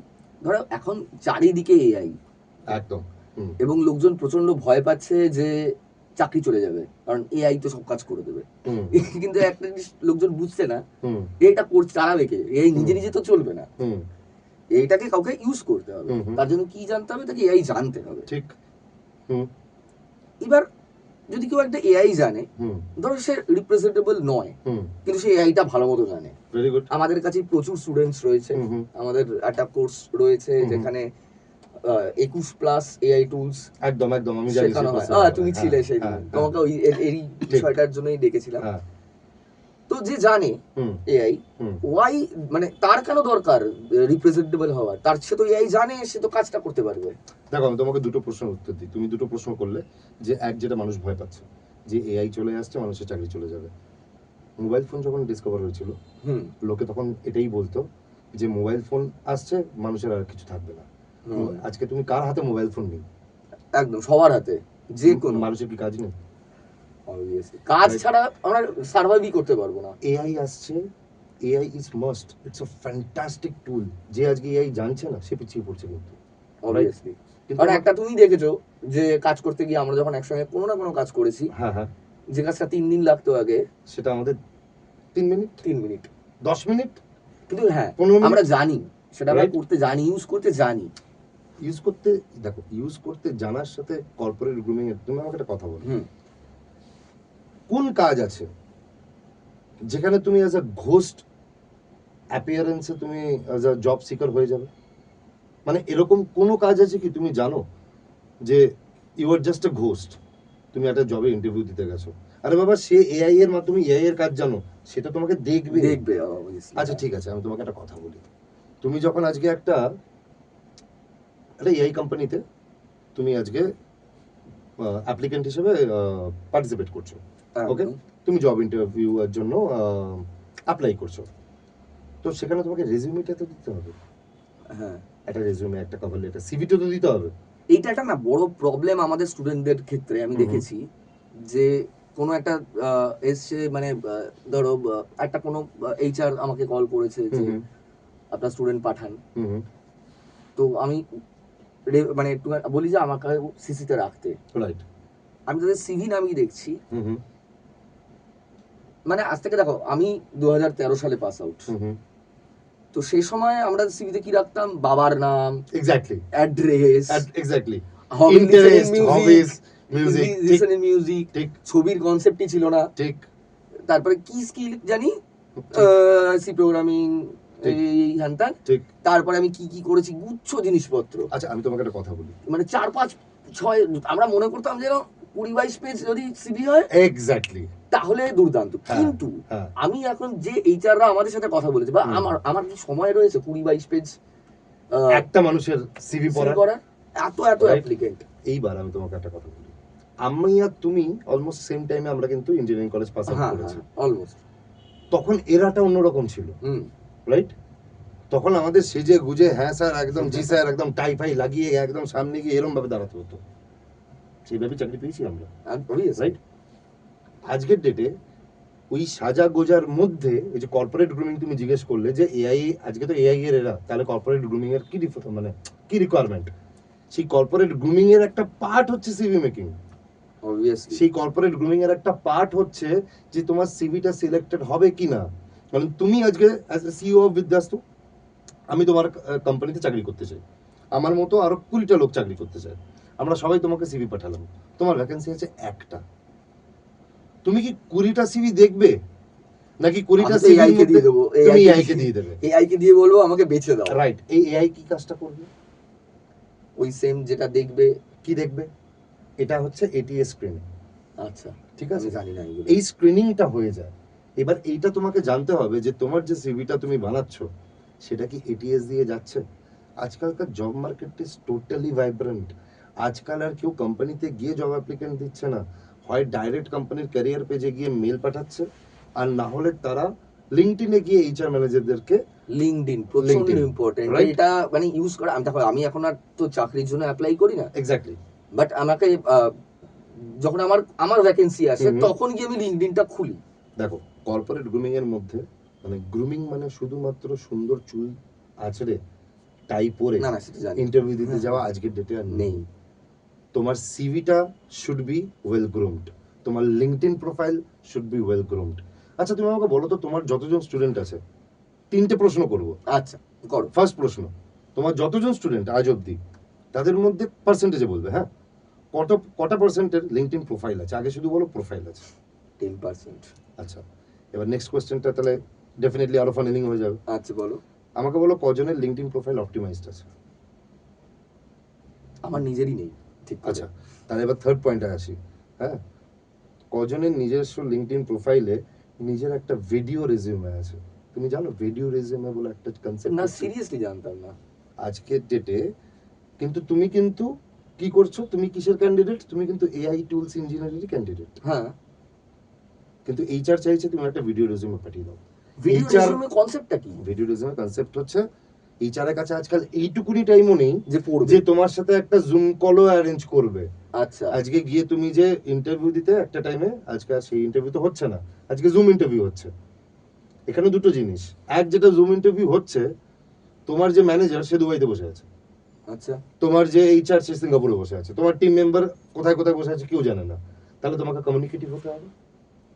[SPEAKER 1] ধরো এখন চারিদিকে এআই,
[SPEAKER 2] একদম, হুম,
[SPEAKER 1] এবং লোকজন প্রচন্ড ভয় পাচ্ছে যে চাকরি চলে যাবে, কারণ এআই তো সব কাজ করে দেবে।
[SPEAKER 2] হুম,
[SPEAKER 1] কিন্তু একটা জিনিস লোকজন বুঝছে না,
[SPEAKER 2] হুম,
[SPEAKER 1] এইটা করছে চালাবে কে? এআই নিজে নিজে তো চলবে না,
[SPEAKER 2] হুম,
[SPEAKER 1] এইটাকে কাউকে ইউজ করতে হবে।
[SPEAKER 2] হুম, হুম।
[SPEAKER 1] তার জন্য কি জানতে হবে? তাকে এআই জানতে হবে।
[SPEAKER 2] ঠিক, হুম,
[SPEAKER 1] এবার যদি কেউ একটা এআই জানে,
[SPEAKER 2] হুম,
[SPEAKER 1] ধরো সে রিপ্রেজেন্টেবল নয়,
[SPEAKER 2] হুম,
[SPEAKER 1] কিন্তু সে এআইটা ভালো মতো জানে।
[SPEAKER 2] ভেরি গুড,
[SPEAKER 1] আমাদের কাছে প্রচুর স্টুডেন্টস রয়েছে,
[SPEAKER 2] হুম, হুম,
[SPEAKER 1] আমাদের একটা কোর্স রয়েছে
[SPEAKER 2] হুম, হুম।
[SPEAKER 1] যেখানে 21+ এআই টুলস
[SPEAKER 2] একদম, একদম, আমি জানি
[SPEAKER 1] শেখানো হয়।
[SPEAKER 2] সেই process।
[SPEAKER 1] তুমি ছিলে
[SPEAKER 2] হ্যাঁ,
[SPEAKER 1] সেদিন,
[SPEAKER 2] হ্যাঁ,
[SPEAKER 1] তোমাকে ওই এই বিষয়টার জন্যই ডেকেছিলাম।
[SPEAKER 2] হ্যাঁ,
[SPEAKER 1] তো যে জানে
[SPEAKER 2] হুম,
[SPEAKER 1] এআই,
[SPEAKER 2] হুম।
[SPEAKER 1] ওয়াই মানে তার কেন দরকার রিপ্রেজেন্টেবল হওয়ার? তার সে তো এআই জানে, সে তো কাজটা করতে পারবে।
[SPEAKER 2] দেখো আমি তোমাকে দুটো প্রশ্নের উত্তর দিই। তুমি দুটো প্রশ্ন করলে, যে এক যেটা মানুষ ভয় পাচ্ছে যে এআই চলে আসছে, মানুষের চাকরি চলে যাবে। মোবাইল ফোন যখন ডিসকভার হয়েছিল,
[SPEAKER 1] হুম।
[SPEAKER 2] লোকে তখন এটাই বলতো যে মোবাইল ফোন আসছে, মানুষের আর কিছু থাকবে না।
[SPEAKER 1] হুম।
[SPEAKER 2] আজকে তুমি কার হাতে মোবাইল ফোন নেই?
[SPEAKER 1] একদম সবার হাতে, যে কোনো
[SPEAKER 2] মানুষের কি কাজ নেই?
[SPEAKER 1] obviously কাজ
[SPEAKER 2] Right.
[SPEAKER 1] ছাড়া আমরা সার্ভাইভই করতে পারবো না।
[SPEAKER 2] এআই আসছে, AI is must, it's a fantastic tool. যে আজকে এআই জানছে না সে পিছিয়ে পড়ছে কিন্তু।
[SPEAKER 1] অবভিয়াসলি,
[SPEAKER 2] কিন্তু
[SPEAKER 1] কারণ একটা তুমি দেখেছো যে কাজ করতে গিয়ে আমরা যখন একসঙ্গে কোনো না কোনো কাজ করেছি,
[SPEAKER 2] হ্যাঁ, হ্যাঁ,
[SPEAKER 1] যে কাজটা 3 দিন লাগতো আগে,
[SPEAKER 2] সেটা আমাদের 3 মিনিট,
[SPEAKER 1] 3 মিনিট।
[SPEAKER 2] 10 মিনিট,
[SPEAKER 1] কিন্তু হ্যাঁ,
[SPEAKER 2] 15 মিনিট।
[SPEAKER 1] আমরা জানি সেটা আমরা
[SPEAKER 2] Right.
[SPEAKER 1] করতে জানি, ইউজ করতে জানি।
[SPEAKER 2] ইউজ করতে, দেখো ইউজ করতে জানার সাথে কর্পোরেট গ্রুমিং এর, তুমি আমাকে একটা কথা বলো,
[SPEAKER 1] হুম।
[SPEAKER 2] কোন কাজ আছে যেখানে তুমি অ্যাজ আ ঘোস্ট অ্যাপিয়ারেন্সে তুমি অ্যাজ আ জব সিকার হয়ে যাবে? মানে এরকম কোনো কাজ আছে কি তুমি জানো যে you are just a ghost, তুমি একটা জবে ইন্টারভিউ দিতে গেছো, আরে বাবা সে এআই এর মাধ্যমে এআই এর কাজ জানো, সেটা তোমাকে দেখবে।
[SPEAKER 1] দেখবে obviously।
[SPEAKER 2] আচ্ছা ঠিক আছে, আমি তোমাকে একটা কথা বলি। তুমি যখন আজকে একটা এআই কোম্পানিতে তুমি আজকে অ্যাপ্লিকেন্ট হিসেবে পার্টিসিপেট করছো, ওকে,
[SPEAKER 1] একদম।
[SPEAKER 2] তুমি জব ইন্টারভিউ এর জন্য অ্যাপ্লাই করছো, তো সেখানে তোমাকে রেজিউমেটা তো দিতে হবে,
[SPEAKER 1] হ্যাঁ,
[SPEAKER 2] একটা রেজিউমে, একটা কভার লেটার, সিভিটা তো দিতে হবে।
[SPEAKER 1] এইটা একটা না বড় প্রবলেম আমাদের স্টুডেন্টদের ক্ষেত্রে আমি
[SPEAKER 2] হুম।
[SPEAKER 1] দেখেছি, যে কোনো একটা এসছে মানে ধরো একটা কোনো এইচআর আমাকে কল করেছে যে
[SPEAKER 2] হুম,
[SPEAKER 1] আপনার স্টুডেন্ট পাঠান,
[SPEAKER 2] হুম, হুম,
[SPEAKER 1] তো আমি মানে একটু বলি যে আমাকে সিসিতে রাখতে।
[SPEAKER 2] রাইট,
[SPEAKER 1] আমি তাদের সিভি নামিয়ে দেখছি,
[SPEAKER 2] হুম, হুম,
[SPEAKER 1] মানে আজ থেকে দেখো আমি 2013 সালে পাস আউট,
[SPEAKER 2] হুম, হুম,
[SPEAKER 1] তো সেই সময় আমরা সিভিতে কি রাখতাম? বাবার নাম,
[SPEAKER 2] এক্স্যাক্টলি,
[SPEAKER 1] অ্যাড্রেস,
[SPEAKER 2] এক্স্যাক্টলি,
[SPEAKER 1] হবি,
[SPEAKER 2] ইন্টারেস্ট, হবিস, মিউজিক, ঠিক,
[SPEAKER 1] মিউজিক,
[SPEAKER 2] ঠিক,
[SPEAKER 1] ছবির কনসেপ্টই ছিল না।
[SPEAKER 2] ঠিক,
[SPEAKER 1] তারপরে কি স্কিল জানি, সি প্রোগ্রামিং,
[SPEAKER 2] ঠিক।
[SPEAKER 1] এই হ্যান
[SPEAKER 2] ঠিক।
[SPEAKER 1] তারপরে আমি কি কি করেছি গুচ্ছ জিনিসপত্র,
[SPEAKER 2] আচ্ছা আমি তোমাকে একটা কথা বলি,
[SPEAKER 1] মানে 4-5-6 আমরা মনে করতাম যেন 20-22 পেজ যদি সিভি হয়
[SPEAKER 2] এক্স্যাক্টলি,
[SPEAKER 1] তাহলে দুর্দান্ত,
[SPEAKER 2] হ্যাঁ,
[SPEAKER 1] কিন্তু
[SPEAKER 2] হ্যাঁ,
[SPEAKER 1] আমি এখন যে এইচআররা আমাদের সাথে কথা বলেছে বা
[SPEAKER 2] হুম।
[SPEAKER 1] আমার কি সময় রয়েছে 20-22 পেজ
[SPEAKER 2] একটা মানুষের সিভি পড়া।
[SPEAKER 1] করার, এত
[SPEAKER 2] Right.
[SPEAKER 1] অ্যাপ্লিকেন্ট।
[SPEAKER 2] এইবার আমি তোমাকে একটা কথা বলি, আমি আর তুমি অলমোস্ট সেম টাইমে আমরা কিন্তু ইঞ্জিনিয়ারিং কলেজ পাস আউট
[SPEAKER 1] হ্যাঁ
[SPEAKER 2] করেছি।
[SPEAKER 1] অলমোস্ট।
[SPEAKER 2] তখন এরাটা অন্যরকম ছিল,
[SPEAKER 1] হুম।
[SPEAKER 2] রাইট? তখন আমাদের সেজে গুজে হ্যাঁ স্যার একদম জি স্যার একদম টাই ফাই লাগিয়ে একদম সামনে গিয়ে এরকম ভাবে দাঁড়াতে হতো, সেইভাবে চাকরি পেয়েছি আমরা, রাইট? আজকের ডেটে ওই সাজা গোজার মধ্যে এই যে কর্পোরেট গ্রুমিং তুমি জিজ্ঞেস করলে যে এআই, আজকে তো এআই এর এরা, তাহলে কর্পোরেট গ্রুমিং এর কি মানে কি রিকোয়ারমেন্ট, সেই কর্পোরেট গ্রুমিং এর একটা পার্ট হচ্ছে সিভি মেকিং।
[SPEAKER 1] অবভিয়াসলি।
[SPEAKER 2] সেই কর্পোরেট গ্রুমিং এর একটা পার্ট হচ্ছে যে তোমার সিভিটা সিলেক্টেড হবে কিনা। কারণ তুমি আজকে অ্যাজ এ সিইও অফ বিদ্যাস্তু, আমি তোমার কোম্পানিতে চাকরি করতে চাই, আমার মতো আরো 20টা লোক চাকরি করতে চায়, আমরা সবাই তোমাকে সিভি পাঠালাম, তোমার ভ্যাকেন্সি আছে একটা, তুমি কি 20টা সিভি দেখবে নাকি 20টা
[SPEAKER 1] আমি তো
[SPEAKER 2] সিভি
[SPEAKER 1] AI কে দিয়ে দেবো,
[SPEAKER 2] তুমি এআই কে দিয়ে দেবে?
[SPEAKER 1] AI কে দিয়ে বলবো আমাকে বেছে দাও,
[SPEAKER 2] রাইট, এই এআই কি কাজটা করবে?
[SPEAKER 1] ওই সেম যেটা দেখবে।
[SPEAKER 2] কি দেখবে? এটা হচ্ছে এটিএস স্ক্রিনিং,
[SPEAKER 1] আচ্ছা
[SPEAKER 2] ঠিক আছে?
[SPEAKER 1] আমি জানি না এগুলো।
[SPEAKER 2] এই স্ক্রিনিংটা হয়ে যায়, এবার এইটা তোমাকে জানতে হবে যে তোমার যে সিভিটা তুমি বানাচ্ছ সেটা কি এটিএস দিয়ে যাচ্ছে। আজকালকার job market is totally vibrant, আজকাল আর কেউ কোম্পানিতে গিয়ে জব অ্যাপ্লিকেন্ট দিচ্ছে না, হয় ডাইরেক্ট কোম্পানির ক্যারিয়ার পেজে গিয়ে মেল পাঠাচ্ছে, আর না হলে তারা লিঙ্কডইনে গিয়ে এইচআর ম্যানেজারদেরকে।
[SPEAKER 1] লিঙ্কডইন প্রচন্ড
[SPEAKER 2] LinkedIn,
[SPEAKER 1] ইম্পর্টেন্ট,
[SPEAKER 2] right?
[SPEAKER 1] এটা মানে ইউজ করা। আমি দেখো আমি এখন আর তো চাকরির জন্য অ্যাপ্লাই করি না,
[SPEAKER 2] এক্স্যাক্টলি,
[SPEAKER 1] বাট আমাকে যখন আমার ভ্যাকেন্সি আসে
[SPEAKER 2] হুম।
[SPEAKER 1] তখন গিয়ে আমি লিঙ্কডইনটা খুলি।
[SPEAKER 2] দেখো কর্পোরেট গ্রুমিং এর মধ্যে মানে গ্রুমিং মানে শুধুমাত্র সুন্দর চুল আঁচড়ে টাই পরে
[SPEAKER 1] না না সেটা জানি।
[SPEAKER 2] ইন্টারভিউ দিতে
[SPEAKER 1] হ্যাঁ,
[SPEAKER 2] যাওয়া আজকের ডেটে আর নেই।
[SPEAKER 1] নেই।
[SPEAKER 2] তোমার সিভিটা শুড বি ওয়েল গ্রুমড, তোমার LinkedIn profile should be well groomed. আচ্ছা তুমি আমাকে বলো তো তোমার যতজন স্টুডেন্ট আছে, 3টে প্রশ্ন করব।
[SPEAKER 1] আচ্ছা করো।
[SPEAKER 2] ফার্স্ট প্রশ্ন, তোমার যতজন স্টুডেন্ট আজ অবধি তাদের মধ্যে পার্সেন্টেজে বলবে, হ্যাঁ, কত কটা পার্সেন্টের লিঙ্কডইন প্রোফাইল আছে? আগে শুধু বলো প্রোফাইল আছে।
[SPEAKER 1] 10%।
[SPEAKER 2] আচ্ছা, এবার নেক্সট কোয়েশ্চেনটা তাহলে ডেফিনেটলি আরো ফানিলিং হয়ে যাবে।
[SPEAKER 1] আচ্ছা বলো।
[SPEAKER 2] আমাকে বলো কজনের লিঙ্কডইন প্রোফাইল অপটিমাইজড আছে?
[SPEAKER 1] আমার নিজেরই নেই ঠিক আছে।
[SPEAKER 2] আচ্ছা, তাহলে এবার থার্ড পয়েন্টে আসি, হ্যাঁ, কজনের নিজস্ব লিঙ্কডইন প্রোফাইলে নিজের একটা ভিডিও রেজিউমে আছে? তুমি জানো ভিডিও রেজিউমে বলে একটা কনসেপ্ট
[SPEAKER 1] না সিরিয়াসলি জানতাম না।
[SPEAKER 2] আজকের ডেটে, কিন্তু তুমি কিন্তু কি করছো, তুমি কিসের ক্যান্ডিডেট? তুমি কিন্তু এআই টুলস ইঞ্জিনিয়ারিং ক্যান্ডিডেট,
[SPEAKER 1] হ্যাঁ
[SPEAKER 2] কিন্তু এইচআর চাইছে তুমি একটা ভিডিও রেজিউমে পাঠিয়ে দাও।
[SPEAKER 1] ভিডিও
[SPEAKER 2] HR
[SPEAKER 1] রেজিউমে কনসেপ্টটা কি?
[SPEAKER 2] ভিডিও রেজিউমে কনসেপ্ট হচ্ছে এইচআর এর কাছে আজকাল এইটুকুনি টাইমও নেই
[SPEAKER 1] যে পড়বে।
[SPEAKER 2] যে তোমার সাথে একটা জুম কলও অ্যারেঞ্জ করবে।
[SPEAKER 1] আচ্ছা
[SPEAKER 2] আজকে গিয়ে তুমি যে ইন্টারভিউ দিতে একটা টাইমে, আজকে আর সেই ইন্টারভিউ তো হচ্ছে না, আজকে জুম ইন্টারভিউ হচ্ছে। এখানে দুটো জিনিস, এক যেটা জুম ইন্টারভিউ হচ্ছে, তোমার যে ম্যানেজার সে দুবাইতে বসে আছে,
[SPEAKER 1] আচ্ছা
[SPEAKER 2] তোমার যে এইচআর সে সিঙ্গাপুরে বসে আছে, তোমার টিম মেম্বার কোথায় কোথায় বসে আছে কেউ জানে না, তাহলে তোমাকে কমিউনিকেটিভ হতে হবে।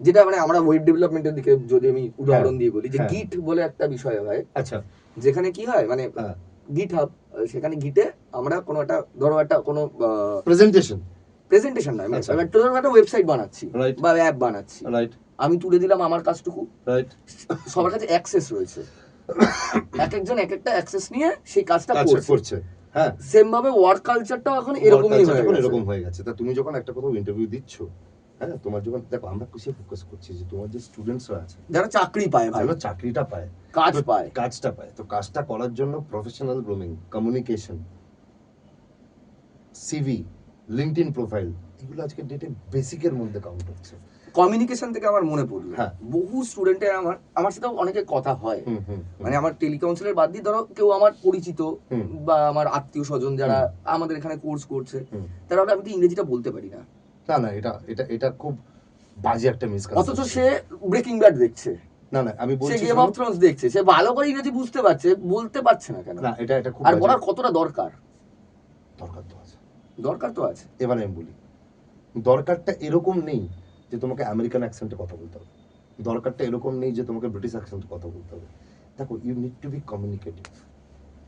[SPEAKER 1] যেটা মানে আমরা ওয়েব ডেভেলপমেন্টের দিকে যদি আমি উদাহরণ
[SPEAKER 2] হ্যাঁ,
[SPEAKER 1] দিয়ে বলি যে
[SPEAKER 2] হ্যাঁ।
[SPEAKER 1] গিট বলে একটা বিষয় হয়,
[SPEAKER 2] আচ্ছা,
[SPEAKER 1] যেখানে কি হয় মানে
[SPEAKER 2] হ্যাঁ,
[SPEAKER 1] গিট হাব, সেখানে গিটে আমরা কোনো একটা ধরো একটা কোনো
[SPEAKER 2] প্রেজেন্টেশন,
[SPEAKER 1] প্রেজেন্টেশন নয়,
[SPEAKER 2] আচ্ছা।
[SPEAKER 1] মানে ধরো একটা ওয়েবসাইট বানাচ্ছি
[SPEAKER 2] Right.
[SPEAKER 1] বা অ্যাপ বানাচ্ছি,
[SPEAKER 2] রাইট,
[SPEAKER 1] আমি তুলে দিলাম আমার কাজটুকু,
[SPEAKER 2] রাইট,
[SPEAKER 1] সবার কাছে অ্যাক্সেস রয়েছে, এক একজন এক একটা অ্যাক্সেস নিয়ে সেই কাজটা
[SPEAKER 2] আচ্ছা
[SPEAKER 1] করছে।
[SPEAKER 2] করছে, হ্যাঁ,
[SPEAKER 1] সেম ভাবে ওয়ার্ক কালচারটাও এখন এরকমই হয়ে
[SPEAKER 2] এখন
[SPEAKER 1] গেছে।
[SPEAKER 2] এরকম হয়ে গেছে। তা তুমি যখন একটা কোথাও ইন্টারভিউ দিচ্ছ, হ্যাঁ, তোমার যখন, দেখো আমরা কিসে ফোকাস করছি যে তোমার যে স্টুডেন্টসরা আছে
[SPEAKER 1] যারা চাকরি পায় ভাই,
[SPEAKER 2] যেন চাকরিটা পায়,
[SPEAKER 1] কাজ
[SPEAKER 2] তো
[SPEAKER 1] পায়।
[SPEAKER 2] কাজটা পায়, তো কাজটা করার জন্য professional grooming, communication, CV, LinkedIn profile, এগুলো আজকে ডেটে বেসিকের মধ্যে কাউন্ট হচ্ছে।
[SPEAKER 1] কমিউনিকেশন থেকে আমার মনে পড়লো,
[SPEAKER 2] হ্যাঁ।
[SPEAKER 1] বহু স্টুডেন্টের আমার সাথেও অনেকে কথা হয়,
[SPEAKER 2] হুম হুম
[SPEAKER 1] মানে আমার টেলিকাউন্সিলের বাদ দিয়ে ধরো কেউ আমার পরিচিত
[SPEAKER 2] হুম।
[SPEAKER 1] বা আমার আত্মীয় স্বজন যারা আমাদের এখানে কোর্স করছে,
[SPEAKER 2] হুম।
[SPEAKER 1] তারা বলে, আমি তো ইংরেজিটা বলতে পারি না।
[SPEAKER 2] না না, এটা এটা এটা খুব বাজে একটা
[SPEAKER 1] অথচ
[SPEAKER 2] মিসকনসেপশন।
[SPEAKER 1] সে ব্রেকিং ব্যাড দেখছে,
[SPEAKER 2] না না, আমি
[SPEAKER 1] সে
[SPEAKER 2] বলছি
[SPEAKER 1] গেম অফ থ্রোনস দেখছে, সে ভালো করে ইংরেজি বুঝতে পারছে, বলতে পারছে না কেন?
[SPEAKER 2] না, এটা এটা খুব
[SPEAKER 1] আর
[SPEAKER 2] বাজে।
[SPEAKER 1] বলার কতটা দরকার?
[SPEAKER 2] দরকার তো আছে।
[SPEAKER 1] দরকার তো আছে।
[SPEAKER 2] এবার আমি বলি, দরকারটা এরকম নেই যে তোমাকে আমেরিকান অ্যাকসেন্টে কথা বলতে হবে, দরকারটা এরকম নেই যে তোমাকে ব্রিটিশ অ্যাকসেন্টে কথা বলতে হবে। দেখো, you need to be communicative.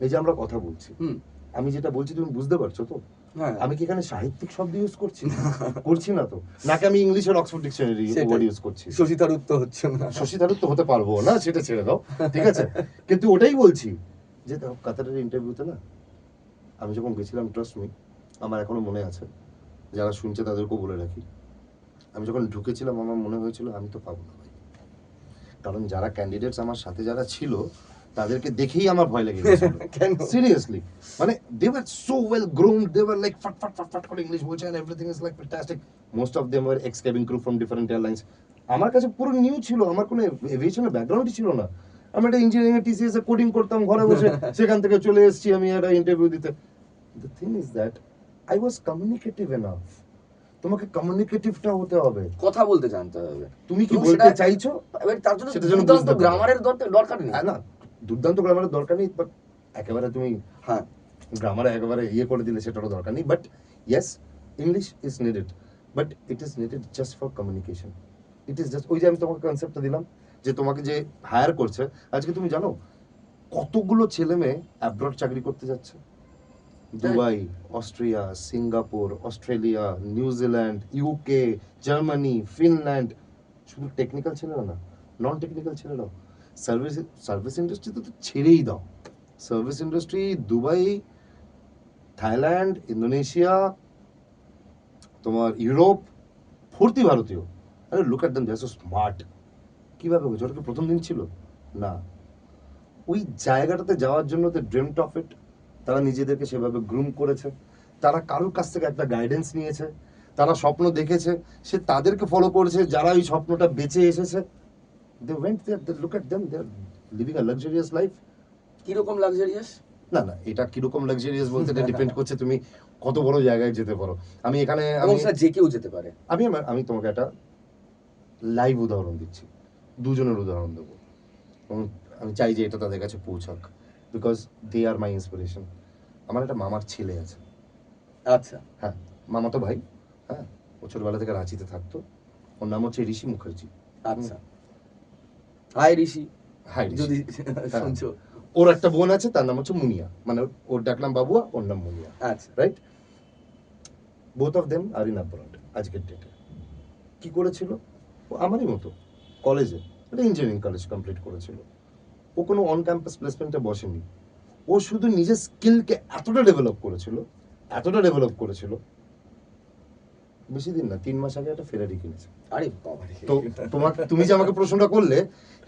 [SPEAKER 2] এই যে আমরা কথা বলছি,
[SPEAKER 1] হুম।
[SPEAKER 2] আমি যেটা বলছি তুমি বুঝতে পারছো তো?
[SPEAKER 1] হ্যাঁ
[SPEAKER 2] আমি কি এখানে সাহিত্যিক শব্দ ইউজ করছি? করছি না তো। নাকি আমি ইংলিশের অক্সফোর্ড ডিকশনারি
[SPEAKER 1] সেটাই।
[SPEAKER 2] ওয়ার্ড ইউজ করছি?
[SPEAKER 1] শশী থারুর তো হচ্ছে না।
[SPEAKER 2] শশী থারুর তো হতে পারবো না, সেটা ছেড়ে দাও, ঠিক আছে? কিন্তু ওটাই বলছি যে দেখো কাতারের ইন্টারভিউতে না আমি যখন গেছিলাম, ট্রাস্ট মি, আমার এখনো মনে আছে, যারা শুনছে তাদেরকেও বলে রাখি, আমি যখন ঢুকেছিলাম আমার মনে হয়েছিল আমি তো পাবো না ভাই। কারণ যারা ক্যান্ডিডেটস আমার সাথে যারা ছিল তাদেরকে দেখেই আমার ভয় লেগে গেছিল।
[SPEAKER 1] কেন?
[SPEAKER 2] সিরিয়াসলি, মানে they were so well grown, they were like ফট ফট ফট ফট করে ইংলিশ বলছে and everything is like fantastic. Most of them were ex cabin crew from different airlines. আমার কাছে পুরো নিউ ছিল, আমার কোনো এভিয়েশনের ব্যাকগ্রাউন্ডই ছিল না। আমি একটা ইঞ্জিনিয়ারিং টিসিএস এ কোডিং করতাম ঘরে বসে, সেখান থেকে চলে এসেছি আমি একটা ইন্টারভিউ দিতে। The thing is that I was communicative enough. তোমাকে কমিউনিকেটিভটা হতে হবে,
[SPEAKER 1] কথা বলতে জানতে হবে।
[SPEAKER 2] তুমি কি
[SPEAKER 1] এবং
[SPEAKER 2] বলতে
[SPEAKER 1] সেটা-
[SPEAKER 2] চাইছো
[SPEAKER 1] এবার তার জন্য
[SPEAKER 2] সেটা যেন
[SPEAKER 1] দুর্দান্ত
[SPEAKER 2] বুঝতে পারো।
[SPEAKER 1] গ্রামারের দরকার নেই।
[SPEAKER 2] না দুর্দান্ত গ্রামারের দরকার নেই, বাট একেবারে তুমি
[SPEAKER 1] হ্যাঁ
[SPEAKER 2] গ্রামারে একেবারে ইয়ে করে দিলে সেটারও দরকার নেই। But yes, English is needed, but it is needed just for communication. It is just, ওই যে আমি তোমাকে কনসেপ্টটা দিলাম যে তোমাকে যে হায়ার করছে, আজকে তুমি জানো কতগুলো ছেলে মেয়ে অ্যাব্রড চাকরি করতে যাচ্ছে? Dubai, Austria, Singapore, Australia, New Zealand, UK, Germany, Finland. শুধু টেকনিক্যাল ছেলেরা না, নন টেকনিক্যাল ছেলেরাও। সার্ভিস ইন্ডাস্ট্রিতে তো ছেড়েই দাও। Service industry, Dubai, Thailand, Indonesia, তোমার ইউরোপ, ভর্তি ভারতীয়। আরে look at them, they are so smart. কিভাবে হয়েছে? ওটা কি প্রথম দিন ছিল? না, ওই জায়গাটাতে যাওয়ার জন্য দে ড্রিমড অফ ইট। তারা নিজেদেরকে সেভাবে গ্রুম করেছে, তারা কারোর কাছ থেকে একটা গাইডেন্স নিয়েছে, তারা স্বপ্ন দেখেছে, সে তাদেরকে ফলো করেছে যারা ওই স্বপ্নটা বেঁচে এসেছে। They went there, they look at them, they are living a luxurious life.
[SPEAKER 1] কিরকম লাক্সারিয়াস?
[SPEAKER 2] না এটা কিরকম লাক্সারিয়াস বলতে এটা ডিপেন্ড করছে তুমি কত বড় জায়গায় যেতে পারো। আমি এখানে
[SPEAKER 1] এবং সেটা যে কেউ যেতে পারে।
[SPEAKER 2] আমি তোমাকে একটা লাইভ উদাহরণ দিচ্ছি, দুজনের উদাহরণ দেবো, এবং আমি চাই যে এটা তাদের কাছে পৌঁছাক, because they R my inspiration. আমার একটা মামার ছেলে আছে,
[SPEAKER 1] আচ্ছা
[SPEAKER 2] হ্যাঁ, মামাতো ভাই, হ্যাঁ, ও ছোটবেলা থেকে রাঁচিতে থাকতো। ওর নাম হচ্ছে ঋষি মুখার্জি।
[SPEAKER 1] আচ্ছা, হাই ঋষি,
[SPEAKER 2] হাই
[SPEAKER 1] যদি
[SPEAKER 2] হ্যাঁ।
[SPEAKER 1] শুনছো।
[SPEAKER 2] ওর একটা বোন আছে, তার নাম হচ্ছে মুনিয়া, মানে ওর ডাকনাম বাবুয়া, ওর নাম মুনিয়া,
[SPEAKER 1] আচ্ছা
[SPEAKER 2] right? Both of them are in abroad আজকের ডেটে। কি করেছিল? ও আমারই মতো কলেজে, একটা ইঞ্জিনিয়ারিং কলেজ কমপ্লিট করেছিল। ও কোনো অন ক্যাম্পাস প্লেসমেন্টে বসেনি, ও শুধু নিজের স্কিলকে এতটা ডেভেলপ করেছিল, বেশি দিন না, 3 মাস আগে একটা ফেরারি কিনেছে।
[SPEAKER 1] আরে বাবা রে।
[SPEAKER 2] তো তুমি যে আমাকে প্রশ্নটা করলে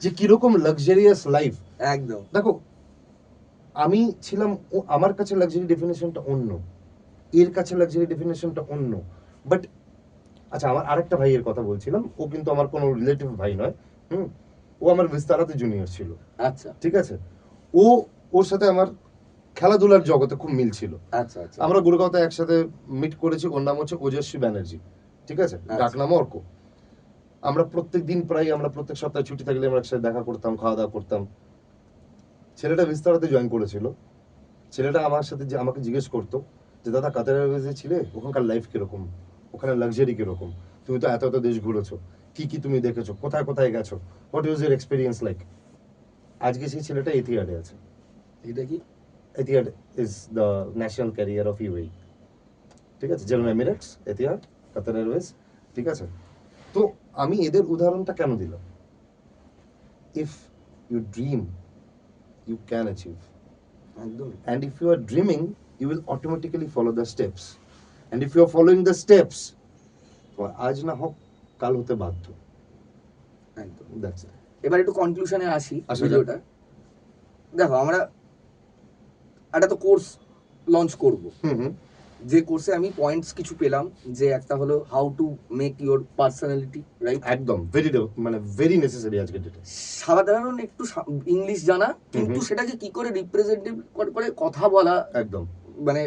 [SPEAKER 2] যে কিরকম লাক্সারিয়াস লাইফ,
[SPEAKER 1] একদম
[SPEAKER 2] দেখো আমি ছিলাম, ও আমার কাছে লাক্সারি ডেফিনেশনটা অন্য, এর কাছে লাক্সারি ডেফিনেশনটা অন্য। বাট আচ্ছা, আমার আরেকটা ভাইয়ের কথা বলছিলাম, ও কিন্তু আমার কোনো রিলেটিভ ভাই নয়, ও আমার বিস্তারাতে জুনিয়র ছিল,
[SPEAKER 1] আচ্ছা
[SPEAKER 2] ঠিক আছে? ওর সাথে আমার খেলাধুলার জগতে খুব মিল ছিল।
[SPEAKER 1] আচ্ছা আচ্ছা
[SPEAKER 2] আমরা গুরগাঁওতে একসাথে মিট করেছি। ওর নাম হচ্ছে ওজস্বী ব্যানার্জি, ঠিক আছে? ডাকনাম অর্ক। আমরা প্রত্যেক সপ্তাহে ছুটি থাকলে আমরা একসাথে দেখা করতাম, খাওয়া দাওয়া করতাম। ছেলেটা বিস্তারাতে জয়েন করেছিল। ছেলেটা আমার সাথে যে আমাকে জিজ্ঞেস করতো যে দাদা কাতার এয়ারওয়েজে ছিলে, ওখানকার লাইফ কিরকম, ওখানে লাক্সারি কিরকম, তুমি তো এত দেশ ঘুরেছো, কি কি তুমি দেখেছো, কোথায় কোথায় গেছো, what is your experience like? আজকে সেই ছেলেটা এথিহাডে আছে।
[SPEAKER 1] এটা কি?
[SPEAKER 2] Etihad is the national carrier of UAE, ঠিক আছে? যেমন এমিরেটস, এথিহাড, কাতার এয়ারওয়েজ, ঠিক আছে? তো আমি এদের উদাহরণটা কেন দিলাম? If you dream, you can achieve.
[SPEAKER 1] একদম
[SPEAKER 2] And if you are dreaming, you will automatically follow the steps. And if you are following the steps, তোমার আজ না হোক কাল হতে বাধ্য।
[SPEAKER 1] একদম।
[SPEAKER 2] That's it.
[SPEAKER 1] এবার একটু কনক্লুশনে আসি
[SPEAKER 2] আসা যাক।
[SPEAKER 1] ভিডিওটা। দেখো আমরা একটা তো কোর্স লঞ্চ করব,
[SPEAKER 2] হুম,
[SPEAKER 1] যে কোর্সে আমি পয়েন্টস কিছু পেলাম, যে একটা হলো how to make your personality right.
[SPEAKER 2] একদম ভেরি নেসেসারি আজকের ডেটে।
[SPEAKER 1] সাধারণ একটু ইংলিশ জানা, কিন্তু সেটাকে কি করে রিপ্রেজেন্টেটিভ করে কথা বলা,
[SPEAKER 2] একদম
[SPEAKER 1] মানে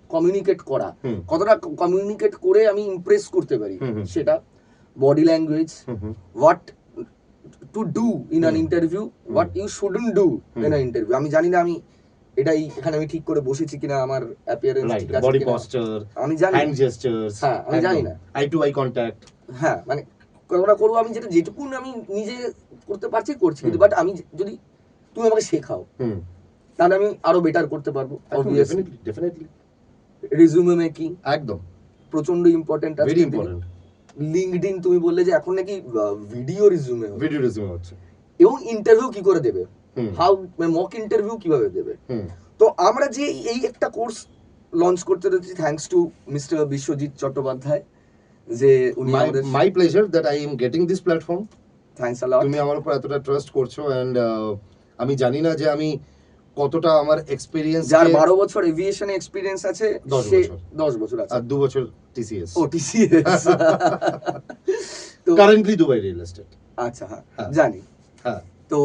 [SPEAKER 1] কমিউনিকেট করা,
[SPEAKER 2] হুম।
[SPEAKER 1] কতটা কমিউনিকেট করে আমি ইমপ্রেস করতে পারি,
[SPEAKER 2] হুম।
[SPEAKER 1] সেটা body language, what to do in an interview, what you shouldn't do in an interview. আমি জানি না আমি এটাই এখানে আমি ঠিক করে বসেছি কিনা, আমার অ্যাপিয়ারেন্স
[SPEAKER 2] রাইট,
[SPEAKER 1] ঠিক আছে
[SPEAKER 2] বডি
[SPEAKER 1] কিনা,
[SPEAKER 2] পশ্চার,
[SPEAKER 1] আমি জানি
[SPEAKER 2] হ্যান্ড জেস্টারস,
[SPEAKER 1] হ্যাঁ আমি জানি না।
[SPEAKER 2] আই টু আই কন্টাক্ট,
[SPEAKER 1] হ্যাঁ মানে কতটা করবো আমি, যেটুকুন আমি নিজে করতে পারছি করছি, কিন্তু বাট আমি যদি তুমি আমাকে শেখাও, তাহলে আমি আরো বেটার করতে পারবো।
[SPEAKER 2] ডেফিনেটলি।
[SPEAKER 1] রিজুমে মেকিং
[SPEAKER 2] একদম
[SPEAKER 1] প্রচন্ড ইম্পর্টেন্ট।
[SPEAKER 2] Very important.
[SPEAKER 1] লিঙ্কডইন তুমি বললে যে এখন নাকি ভিডিও রিজুমে
[SPEAKER 2] ভিডিও রেজিউমে হচ্ছে।
[SPEAKER 1] এবং ইন্টারভিউ কি করে দেবে,
[SPEAKER 2] হুম
[SPEAKER 1] হাউ মক ইন্টারভিউ কিভাবে দেবে।
[SPEAKER 2] হুম
[SPEAKER 1] তো আমরা যে এই একটা কোর্স লঞ্চ করতে যাচ্ছি, thanks to mister Biswajit Chattopadhyay, যে উনি আমাদের
[SPEAKER 2] my pleasure that I am getting this platform.
[SPEAKER 1] Thanks a lot.
[SPEAKER 2] তুমি আমার উপর এতটা ট্রাস্ট করছো অ্যান্ড আমি জানি না যে আমি কতটা আমার এক্সপেরিয়েন্স,
[SPEAKER 1] যার 12 বছর এভিয়েশনে এক্সপিরিয়েন্স আছে
[SPEAKER 2] 10
[SPEAKER 1] সে
[SPEAKER 2] বছর।
[SPEAKER 1] 10 বছর আছে,
[SPEAKER 2] আর 2 বছর টিসিএস,
[SPEAKER 1] ও টিসিএস। তো
[SPEAKER 2] কারেন্টলি দুবাই রিয়েল এস্টেট।
[SPEAKER 1] আচ্ছা, হ্যাঁ
[SPEAKER 2] হ্যাঁ।
[SPEAKER 1] জানি।
[SPEAKER 2] হ্যাঁ
[SPEAKER 1] তো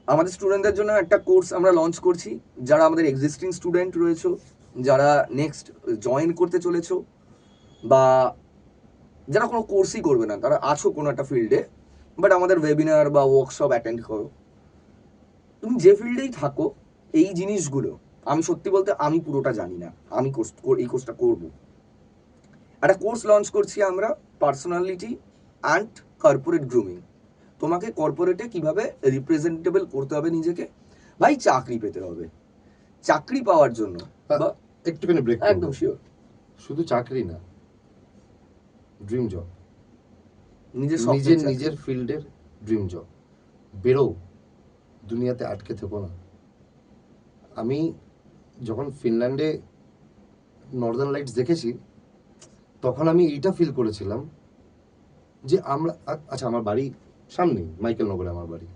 [SPEAKER 1] আমাদের স্টুডেন্টদের জন্য একটা কোর্স আমরা লঞ্চ করছি, যারা আমাদের এক্সিস্টিং স্টুডেন্ট রয়েছে, যারা নেক্সট জয়েন করতে চলেছো, বা যারা কোনো কোর্সই করবে না, তারা আছো কোনো একটা ফিল্ডে, বাট আমাদের ওয়েবিনার বা ওয়ার্কশপ অ্যাটেন্ড করো। তুমি যে ফিল্ডেই থাকো, এই জিনিসগুলো আমি সত্যি বলতে আমি পুরোটা জানি না, আমি এই কোর্সটা করব। একটা কোর্স লঞ্চ করছি আমরা, পার্সোনালিটি অ্যান্ড কর্পোরেট গ্রুমিং। তোমাকে কর্পোরেটে কিভাবে রিপ্রেজেন্টেবল করতে হবে নিজেকে, ভাই চাকরি পেতে হবে। চাকরি পাওয়ার জন্য বা
[SPEAKER 2] একটুখানি ব্রেক,
[SPEAKER 1] একদম শিওর,
[SPEAKER 2] শুধু চাকরি না, ড্রিম জব,
[SPEAKER 1] নিজের
[SPEAKER 2] নিজের ফিল্ডের ড্রিম জব। বেরো, দুনিয়াতে আটকে থেকো না। আমি যখন ফিনল্যান্ডে নর্দার্ন লাইটস দেখেছি, তখন আমি এইটা ফিল করেছিলাম যে আমরা আচ্ছা, আমার বাড়ি সামনেই, মাইকেল নগরে আমার বাড়ি।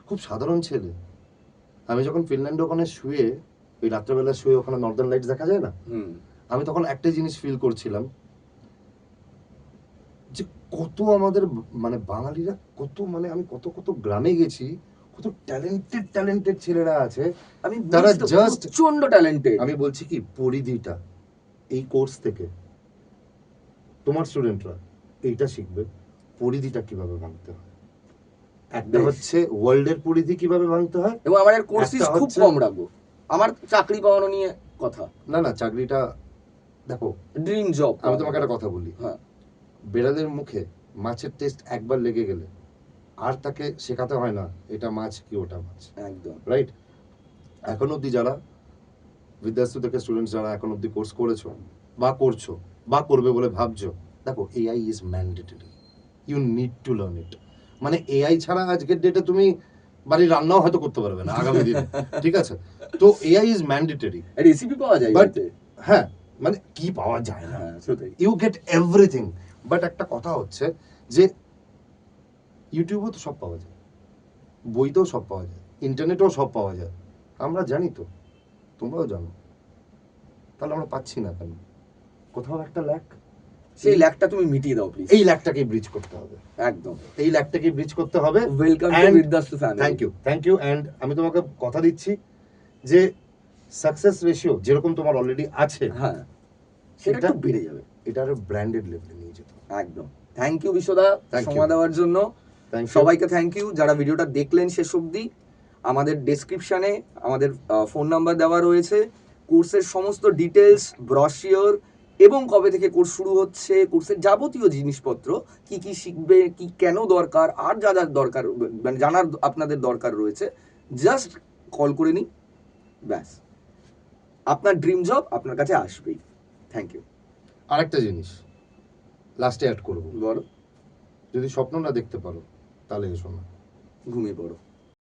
[SPEAKER 2] খুব সাধারণ ছেলে। আমি যখন ফিনল্যান্ডে ওখানে শুয়ে, ওই রাত্রেবেলা শুয়ে ওখানে নর্দার্ন লাইটস দেখা যায় না, আমি তখন একটা জিনিস ফিল করছিলাম যে কত আমাদের মানে বাঙালিরা কত, মানে আমি কত কত গ্রামে গেছি, কত ট্যালেন্টেড ছেলেরা আছে।
[SPEAKER 1] আমি
[SPEAKER 2] তারা
[SPEAKER 1] তারা
[SPEAKER 2] just-
[SPEAKER 1] প্রচন্ড ট্যালেন্টেড।
[SPEAKER 2] আমি বলছি কি, পরিধিটা এই কোর্স থেকে তোমার স্টুডেন্টরা এইটা শিখবে, পরিধিটা কিভাবে ভাঙতে হয়। একটা
[SPEAKER 1] বেশ।
[SPEAKER 2] হচ্ছে ওয়ার্ল্ডের পরিধি কিভাবে ভাঙতে হয়,
[SPEAKER 1] এবং আমার এর কোর্স
[SPEAKER 2] একটা
[SPEAKER 1] খুব
[SPEAKER 2] হচ্ছে-
[SPEAKER 1] কম রাখবো। আমার চাকরি পাওয়ানো নিয়ে কথা,
[SPEAKER 2] না চাকরিটা দেখো,
[SPEAKER 1] ড্রিম জব।
[SPEAKER 2] আমি তোমাকে একটা কথা বলি,
[SPEAKER 1] হ্যাঁ,
[SPEAKER 2] বেড়ালের মুখে মাছের টেস্ট একবার লেগে গেলে আর তাকে শেখাতে হয় না এটা মাছ কি ওটা মাছ,
[SPEAKER 1] একদম
[SPEAKER 2] রাইট? এখন অবধি যারা বিদ্যার্থী থেকে স্টুডেন্টস যারা এখন অবধি কোর্স করেছো বা করছো বা করবে বলে ভাবছো, দেখো AI is mandatory, you need to learn it. মানে এআই ছাড়া আজকের ডেটে তুমি বাড়ির রান্নাও হয়তো করতে পারবে না আগামী দিনে, ঠিক আছে? তো এআই ইজ ম্যান্ডেটরি।
[SPEAKER 1] রেসিপি পাওয়া যায়
[SPEAKER 2] But-
[SPEAKER 1] এতে।
[SPEAKER 2] হ্যাঁ, মানে কি পাওয়া যায় না,
[SPEAKER 1] হ্যাঁ, সেটাই।
[SPEAKER 2] You get everything. বাট একটা কথা হচ্ছে যে ইউটিউবেও তো সব পাওয়া যায়, বইতেও সব পাওয়া যায়, ইন্টারনেটেও সব পাওয়া যায়। আমরা জানি তো, তোমরাও জানো, তাহলে আমরা পাচ্ছি না কেন? কোথাও একটা ল্যাক,
[SPEAKER 1] সেই ল্যাকটা তুমি মিটিয়ে দাও প্লিজ।
[SPEAKER 2] এই ল্যাকটাকে ব্রিজ করতে হবে,
[SPEAKER 1] একদম।
[SPEAKER 2] এই ল্যাকটাকে ব্রিজ করতে হবে।
[SPEAKER 1] Welcome to
[SPEAKER 2] And-
[SPEAKER 1] Vidyastu family.
[SPEAKER 2] Thank you and আমি তোমাকে কথা দিচ্ছি যে সাকসেস রেশিও যেরকম তোমার অলরেডি আছে,
[SPEAKER 1] হ্যাঁ, সেটা
[SPEAKER 2] এটা-
[SPEAKER 1] একটু বেড়ে যাবে।
[SPEAKER 2] এটা আরো ব্র্যান্ডেড লেভেলে নিয়ে যেতে হবে।
[SPEAKER 1] একদম। থ্যাংক ইউ বিশ্বদা
[SPEAKER 2] Thank you.
[SPEAKER 1] সময় দেওয়ার জন্য।
[SPEAKER 2] থ্যাংক ইউ
[SPEAKER 1] সবাইকে থ্যাংক ইউ যারা ভিডিওটা দেখলেন শেষ অবধি। আমাদের ডেসক্রিপশনে আমাদের ফোন নাম্বার দেওয়া রয়েছে, কোর্সের সমস্ত ডিটেলস, ব্রশিওর এবং কবে থেকে কোর্স শুরু হচ্ছে, কোর্সের যাবতীয় জিনিসপত্র, কি কি শিখবে, কি কেন দরকার, আর যা যা দরকার মানে জানার আপনাদের দরকার রয়েছে, জাস্ট কল করে নিন, ব্যাস আপনার ড্রিম জব আপনার কাছে আসবেই। Thank you.
[SPEAKER 2] আরেকটা জিনিস লাস্টে অ্যাড করবো,
[SPEAKER 1] বলো।
[SPEAKER 2] যদি স্বপ্ন না দেখতে পারো তাহলে এসো না,
[SPEAKER 1] ঘুমিয়ে পড়ো।